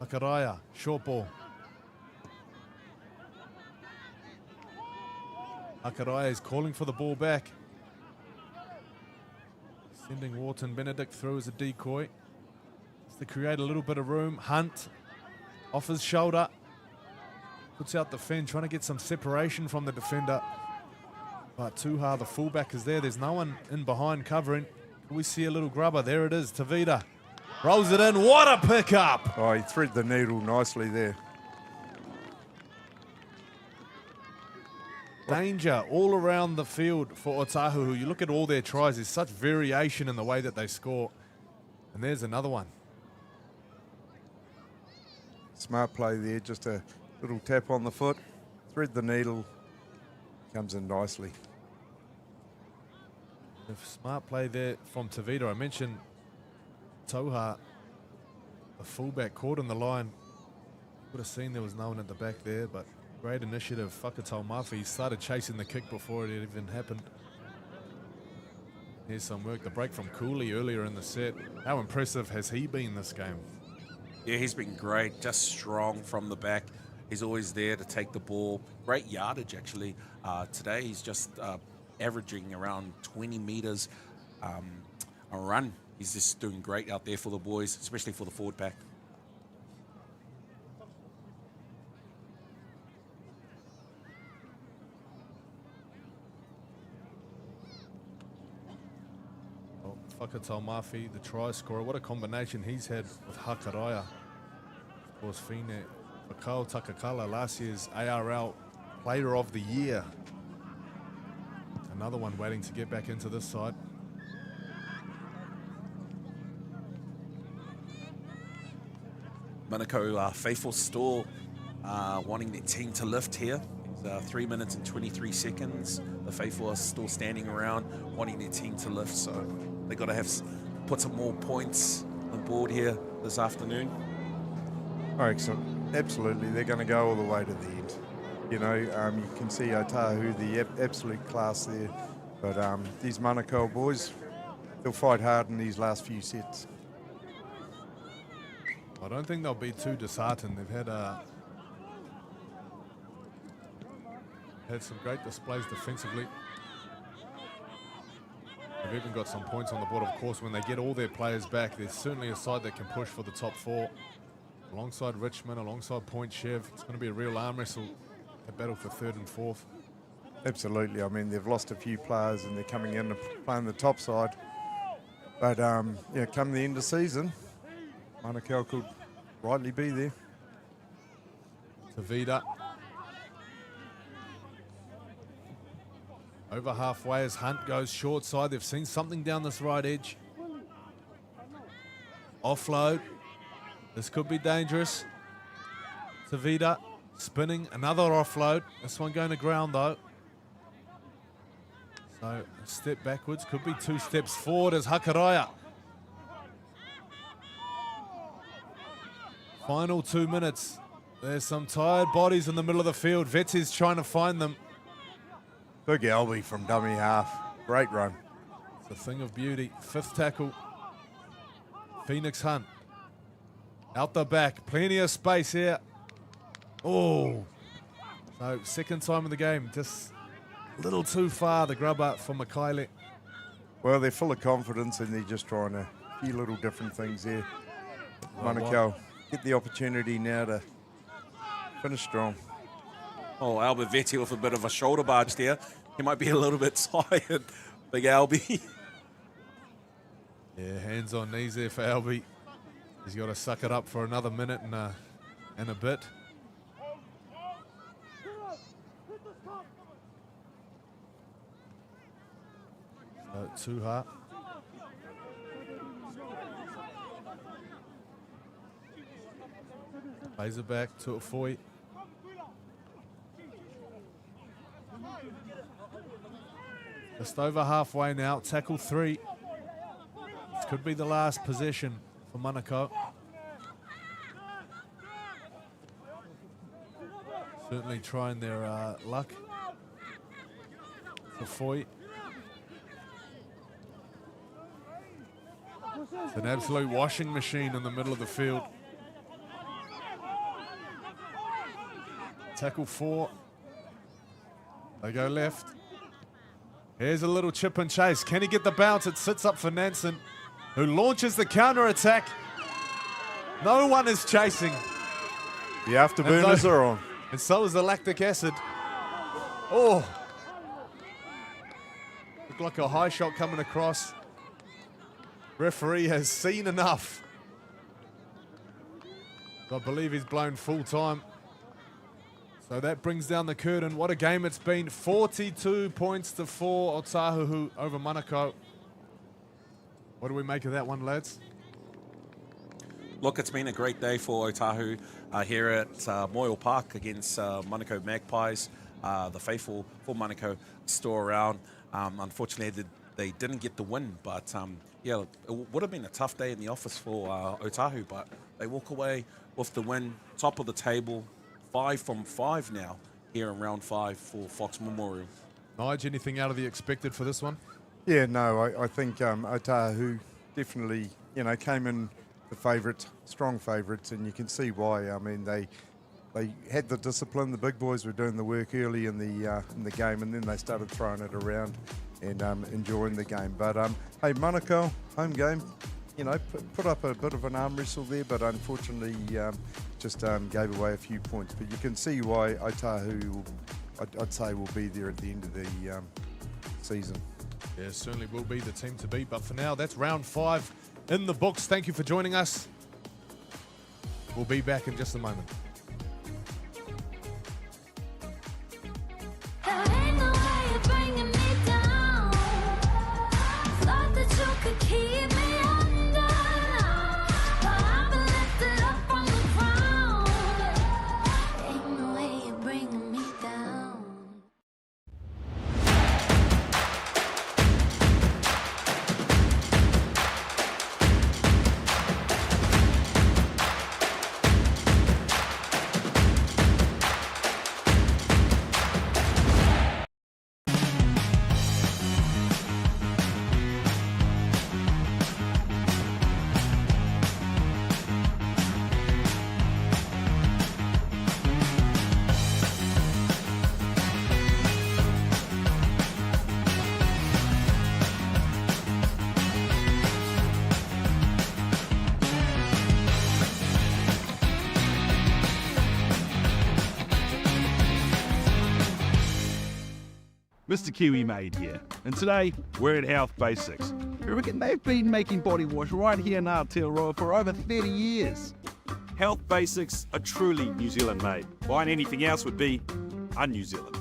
Hakaraya, short ball. Hakaraya is calling for the ball back. Sending Wharton Benedict through as a decoy. Just to create a little bit of room. Hunt off his shoulder. Puts out the fin, trying to get some separation from the defender. But Tuha, the fullback, is there. There's no one in behind covering. Can we see a little grubber? There it is, Tavita. Rolls it in. What a pickup! Oh, he threaded the needle nicely there. Danger all around the field for Otahuhu. You look at all their tries, there's such variation in the way that they score. And there's another one. Smart play there, just a little tap on the foot. Thread the needle. Comes in nicely. Smart play there from Tavita. I mentioned Toha, the fullback, caught in the line. Would have seen there was no one at the back there, but great initiative. Whakatau Mafi started chasing the kick before it even happened. Here's some work. The break from Cooley earlier in the set. How impressive has he been this game? Yeah, he's been great. Just strong from the back. He's always there to take the ball. Great yardage, actually. Today, he's just averaging around 20 meters a run. He's just doing great out there for the boys, especially for the forward pack. Whakatau Mafi, the try scorer. What a combination he's had with Hakaraya. Of course, Fine Wakao Takakala, last year's ARL Player of the Year. Another one waiting to get back into this side. Manukau faithful still wanting their team to lift here. It's 3 minutes and 23 seconds. The faithful are still standing around wanting their team to lift, so they got to put some more points on board here this afternoon. Oh, excellent. Absolutely, they're going to go all the way to the end. You know, you can see Otahuhu, the absolute class there. But these Manukau boys, they'll fight hard in these last few sets. I don't think they'll be too disheartened. They've had some great displays defensively. They've even got some points on the board. Of course, when they get all their players back, there's certainly a side that can push for the top 4. Alongside Richmond, alongside Point Chev, it's going to be a real arm wrestle, a battle for 3rd and 4th. Absolutely. I mean, they've lost a few players and they're coming in and playing the top side. But, yeah, come the end of season, Manukau could rightly be there. Tavita. Over halfway as Hunt goes short side. They've seen something down this right edge. Offload. This could be dangerous. Tavita spinning, another offload. This one going to ground though. So a step backwards, could be 2 steps forward as Hakaraya. Final 2 minutes. There's some tired bodies in the middle of the field. Vetti's trying to find them. Big Albie from dummy half. Great run. It's a thing of beauty. 5th tackle. Phoenix Hunt. Out the back, plenty of space here. Oh, so second time in the game, just a little too far, the grub up for Mikaele. Well, they're full of confidence and they're just trying a few little different things there. Manukau get the opportunity now to finish strong. Oh, Albert Vetti with a bit of a shoulder barge there. He might be a little bit tired, big Albie. Yeah, hands on knees there for Albie. He's got to suck it up for another minute and a bit. So, Tuha. Plays it back to Afoi. Just over halfway now, tackle 3. This could be the last possession for Manukau. Certainly trying their luck. For Foy. It's an absolute washing machine in the middle of the field. Tackle 4. They go left. Here's a little chip and chase. Can he get the bounce? It sits up for Nansen, who launches the counter-attack. No one is chasing. The afterburners are on. And so is the lactic acid. Oh. Looked like a high shot coming across. Referee has seen enough. I believe he's blown full time. So that brings down the curtain. What a game it's been. 42 points to 4, Otahuhu over Manukau. What do we make of that one, lads? Look, it's been a great day for Otahuhu here at Moyle Park against Manukau Magpies. The faithful for Manukau still around. Unfortunately, they didn't get the win, but yeah, it would have been a tough day in the office for Otahuhu, but they walk away with the win, top of the table. 5 from 5 now here in round 5 for Fox Memorial. Nige, anything out of the expected for this one? Yeah, no, I think Otahuhu definitely, came in the favourites, strong favourites, and you can see why. I mean, they had the discipline. The big boys were doing the work early in the game, and then they started throwing it around and enjoying the game. But hey, Manukau, home game. Put up a bit of an arm wrestle there, but unfortunately just gave away a few points. But you can see why Otahuhu, I'd say, will be there at the end of the season. Yeah, certainly will be the team to beat. But for now, that's round 5 in the books. Thank you for joining us. We'll be back in just a moment. Mr. Kiwi Made here, and today we're at Health Basics. They've been making body wash right here in Aotearoa for over 30 years. Health Basics are truly New Zealand made. Buying anything else would be un-New Zealand.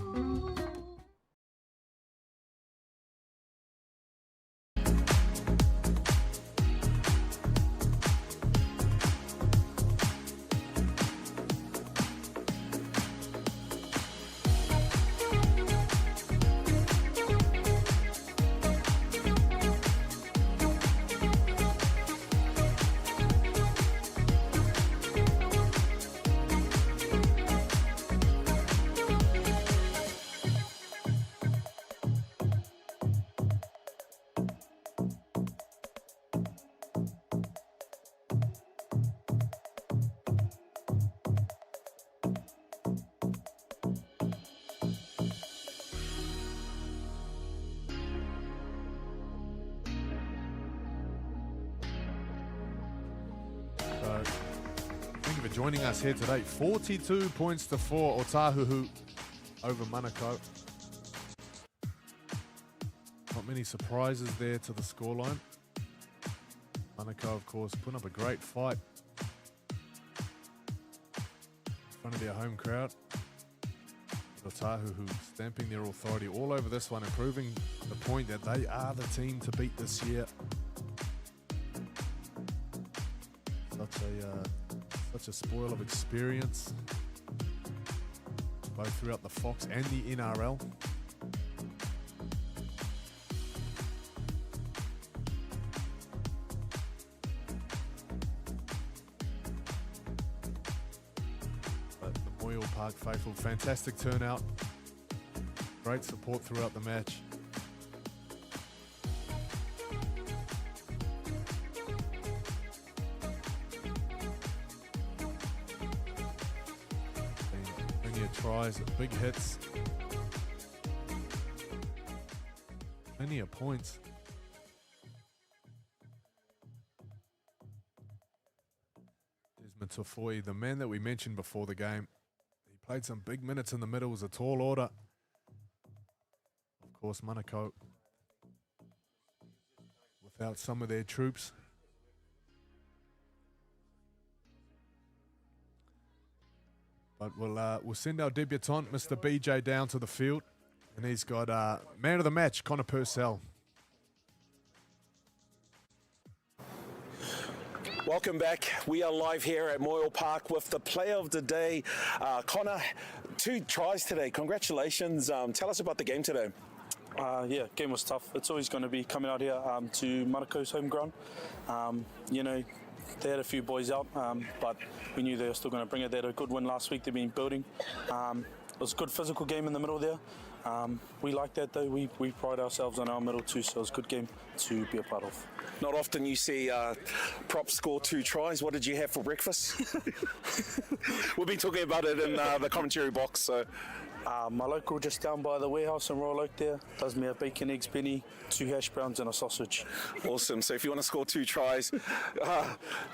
So, thank you for joining us here today. 42 points to 4, Otahuhu over Manukau. Not many surprises there to the scoreline. Manukau, of course, putting up a great fight in front of their home crowd. Otahuhu stamping their authority all over this one and proving the point that they are the team to beat this year. Such a spoil of experience, both throughout the Fox and the NRL. But the Moyle Park faithful, fantastic turnout, great support throughout the match. Tries, big hits, plenty of points. Desmond Tofoi, the man that we mentioned before the game, he played some big minutes in the middle, was a tall order. Of course, Manukau without some of their troops. But we'll send our debutant, Mr. BJ, down to the field. And he's got man of the match, Connor Purcell. Welcome back. We are live here at Moyle Park with the player of the day, Connor. 2 tries today. Congratulations. Tell us about the game today. Yeah, game was tough. It's always going to be coming out here to Manukau's home ground. You know, they had a few boys out, but we knew they were still going to bring it. They had a good win last week. They've been building. It was a good physical game in the middle there. We like that though. We pride ourselves on our middle too, so it was a good game to be a part of. Not often you see Prop score 2 tries. What did you have for breakfast? We've been talking about it in the commentary box. So. My local just down by the warehouse in Royal Oak there does me a bacon, eggs, penny, 2 hash browns and a sausage. Awesome. So if you want to score 2 tries,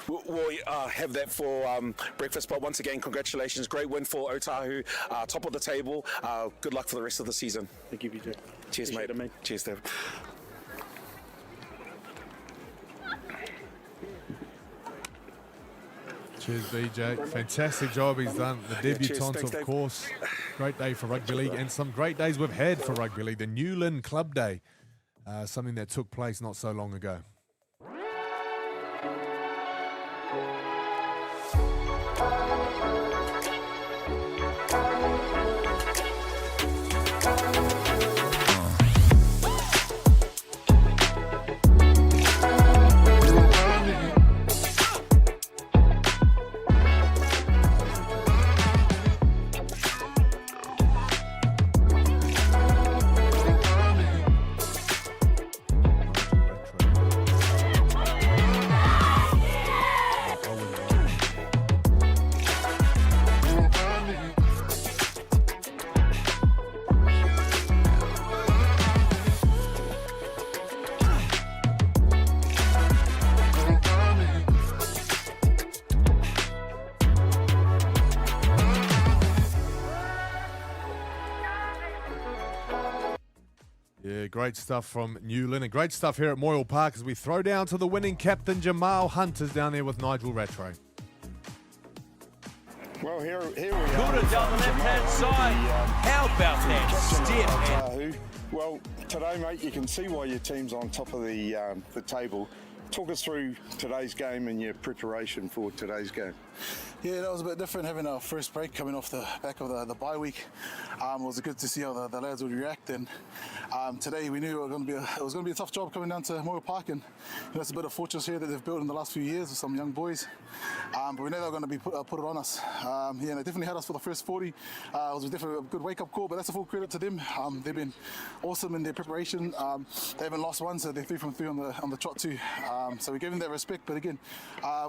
we'll have that for breakfast. But once again, congratulations. Great win for Otahuhu. Top of the table. Good luck for the rest of the season. Thank you, BJ. Cheers, mate. Cheers, Dave. Cheers, BJ. Fantastic job he's done. The debutant, Thanks, of Dave. course. Great day for Rugby League, and some great days we've had for Rugby League. The Newland Club Day, something that took place not so long ago. Yeah, great stuff from Newland, and great stuff here at Moyle Park as we throw down to the winning captain, Jamal Hunt, is down there with Nigel Rattray. Well, here we are. Good down the left-hand side. How about that stiff? Well, today, mate, you can see why your team's on top of the table. Talk us through today's game and your preparation for today's game. Yeah, that was a bit different having our first break coming off the back of the bye week. It was good to see how the lads would react, and today we knew it was going to be a tough job coming down to Moyle Park, and that's a bit of fortress here that they've built in the last few years with some young boys. But we know they were going to be put it on us. Yeah, they definitely had us for the first 40. It was definitely a good wake-up call, but that's a full credit to them. They've been awesome in their preparation. They haven't lost one, so they're 3 from 3 on the trot too. So we gave them that respect, but again,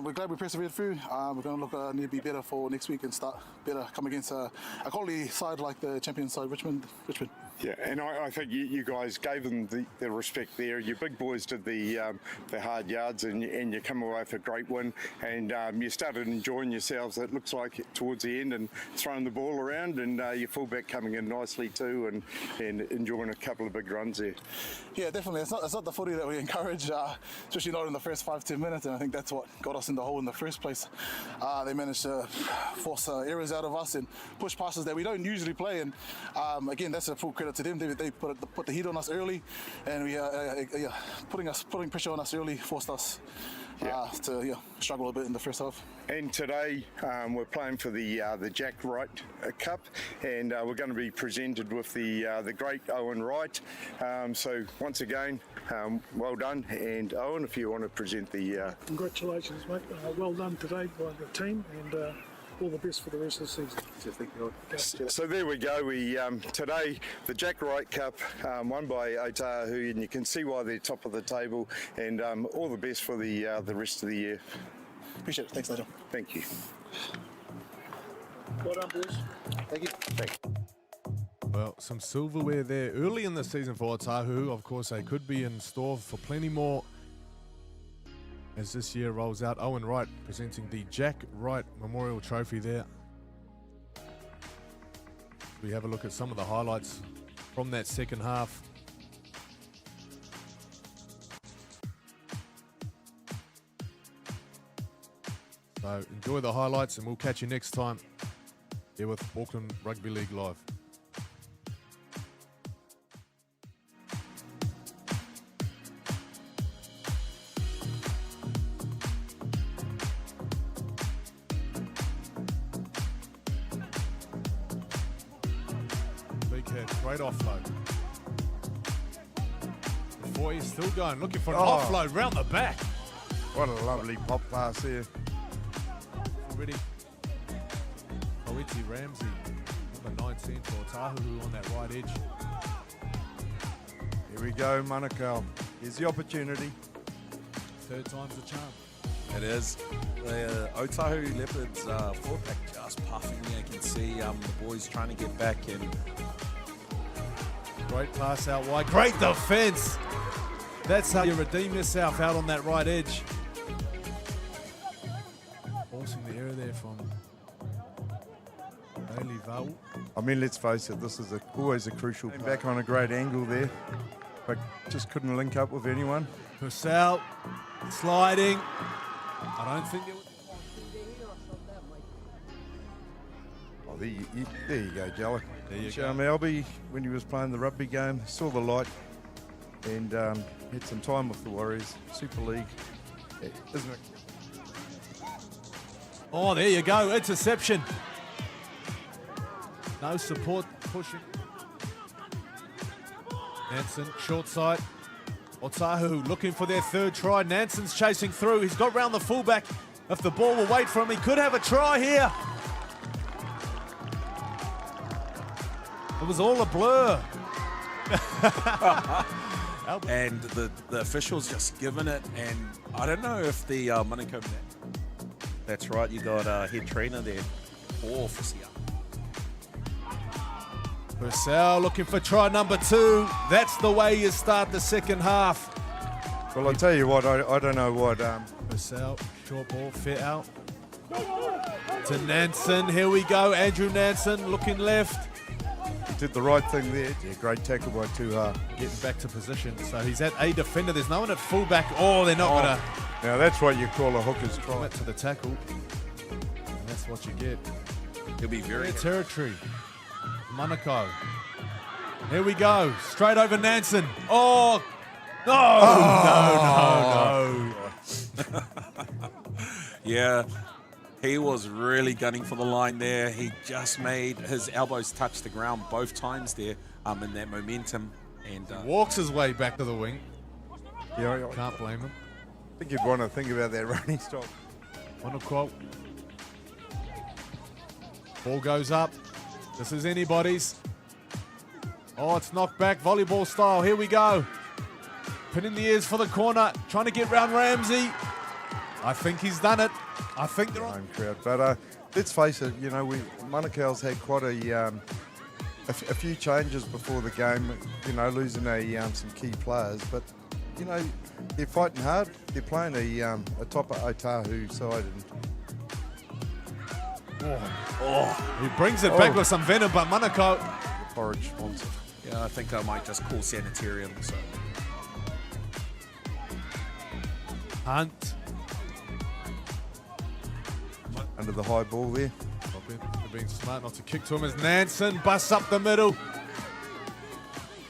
we're glad we persevered through. We're going to look need to be better for next week and start better, come against a quality side like the champion side, Richmond. Yeah, and I think you guys gave them the respect there. Your big boys did the hard yards, and you come away with a great win, and you started enjoying yourselves, it looks like, towards the end, and throwing the ball around, and your fullback coming in nicely too, and enjoying a couple of big runs there. Yeah, definitely. It's not the footy that we encourage, especially not in the first 5-10 minutes, and I think that's what got us in the hole in the first place. They managed to force errors out of us and push passes that we don't usually play, and again, that's a full credit to them. They put the heat on us early, and we putting pressure on us early forced us to struggle a bit in the first half. And today we're playing for the Jack Wright Cup, and we're going to be presented with the great Owen Wright. So once again, well done. And Owen, if you want to present the... Congratulations, mate. Well done today by the team, and all the best for the rest of the season. So there we go. We today the Jack Wright Cup won by Otahuhu, and you can see why they're top of the table. And all the best for the rest of the year. Appreciate it. Thanks, Nigel. Thank you. Well done, boys. Thank you. Thanks. Well, some silverware there early in the season for Otahuhu. Of course, they could be in store for plenty more as this year rolls out. Owen Wright presenting the Jack Wright Memorial Trophy there. We have a look at some of the highlights from that second half. So enjoy the highlights, and we'll catch you next time here with Auckland Rugby League Live. Great offload. The boy is still going, looking for an offload round the back. What a lovely pop pass there. Already. Koiti Ramsey, number 19 for Otahuhu on that right edge. Here we go, Manukau. Here's the opportunity. Third time's the charm. It is. The Otahuhu Leopards fullback just puffing there. You can see the boys trying to get back in. Great pass out wide. Great defense. That's how you redeem yourself out on that right edge. Forcing the error there from Bailey Vau. I mean, let's face it, this is always a crucial play. Back on a great angle there, but just couldn't link up with anyone. Purcell sliding. I don't think it was. Oh, there you go, Jello. There you go. Albie, when he was playing the rugby game, saw the light and had some time with the Warriors. Super League, isn't it? Oh, there you go. Interception. No support pushing. Nansen, short side. Otahuhu looking for their third try. Nansen's chasing through. He's got round the fullback. If the ball will wait for him, he could have a try here. It was all a blur. And the officials just given it, and I don't know if the Manukau... That's right, you got a head trainer there. Purcell looking for try number 2. That's the way you start the second half. Well, I'll tell you what, I don't know what... Purcell, short ball, fit out. To Nansen, here we go. Andrew Nansen looking left. He did the right thing there. Yeah, great tackle by Tuha. Getting back to position. So he's at a defender. There's no one at fullback. Oh, they're not going to... Now that's what you call a hooker's try. Commit to the tackle. And that's what you get. He'll be very... Their territory. Manukau. Here we go. Straight over Nansen. Oh! No! No! Yeah. He was really gunning for the line there. He just made his elbows touch the ground both times there in that momentum. And walks his way back to the wing. Yeah, can't blame him. I think you'd want to think about that running stop. Manukau. Ball goes up. This is anybody's. Oh, it's knocked back, volleyball style. Here we go. Pin in the ears for the corner. Trying to get round Ramsey. I think he's done it. I think they're on home crowd. But let's face it, you know, Manukau's had quite a a few changes before the game, you know, losing some key players, but you know, they're fighting hard. They're playing a top Otahuhu side. He brings it back with some venom, but Manukau. Porridge wants it. Yeah, I think I might just call sanitarium. So. Hunt. Under the high ball there. They're being smart not to kick to him as Nansen busts up the middle.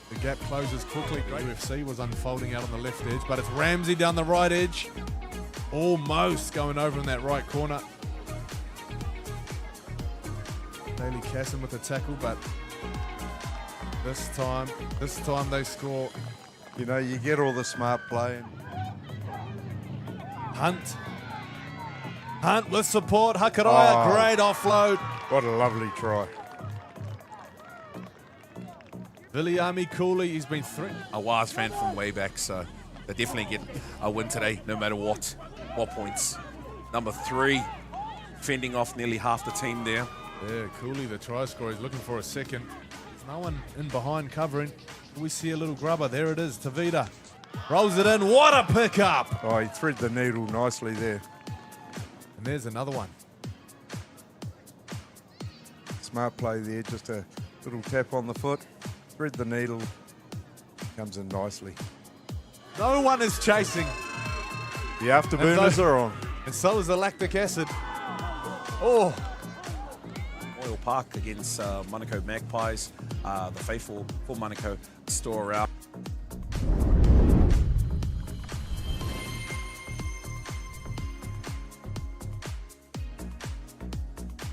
The gap closes quickly. UFC was unfolding out on the left edge, but it's Ramsey down the right edge. Almost going over in that right corner. Daly Casson with the tackle, but this time they score. You know, you get all the smart play. Hunt with support. Hakaraya, great offload. What a lovely try. Viliami Cooley, he's been through. A Waz fan from way back, so they definitely get a win today, no matter what points. Number 3, fending off nearly half the team there. Yeah, Cooley, the try scorer, is looking for a second. There's no one in behind covering. We see a little grubber. There it is, Tavita. Rolls it in. What a pickup! Oh, he thread the needle nicely there. And there's another one. Smart play there, just a little tap on the foot. Thread the needle. Comes in nicely. No one is chasing. The afterburners are on. And so is the lactic acid. Oh. Moyle Park against Manukau Magpies. The faithful for Manukau store out.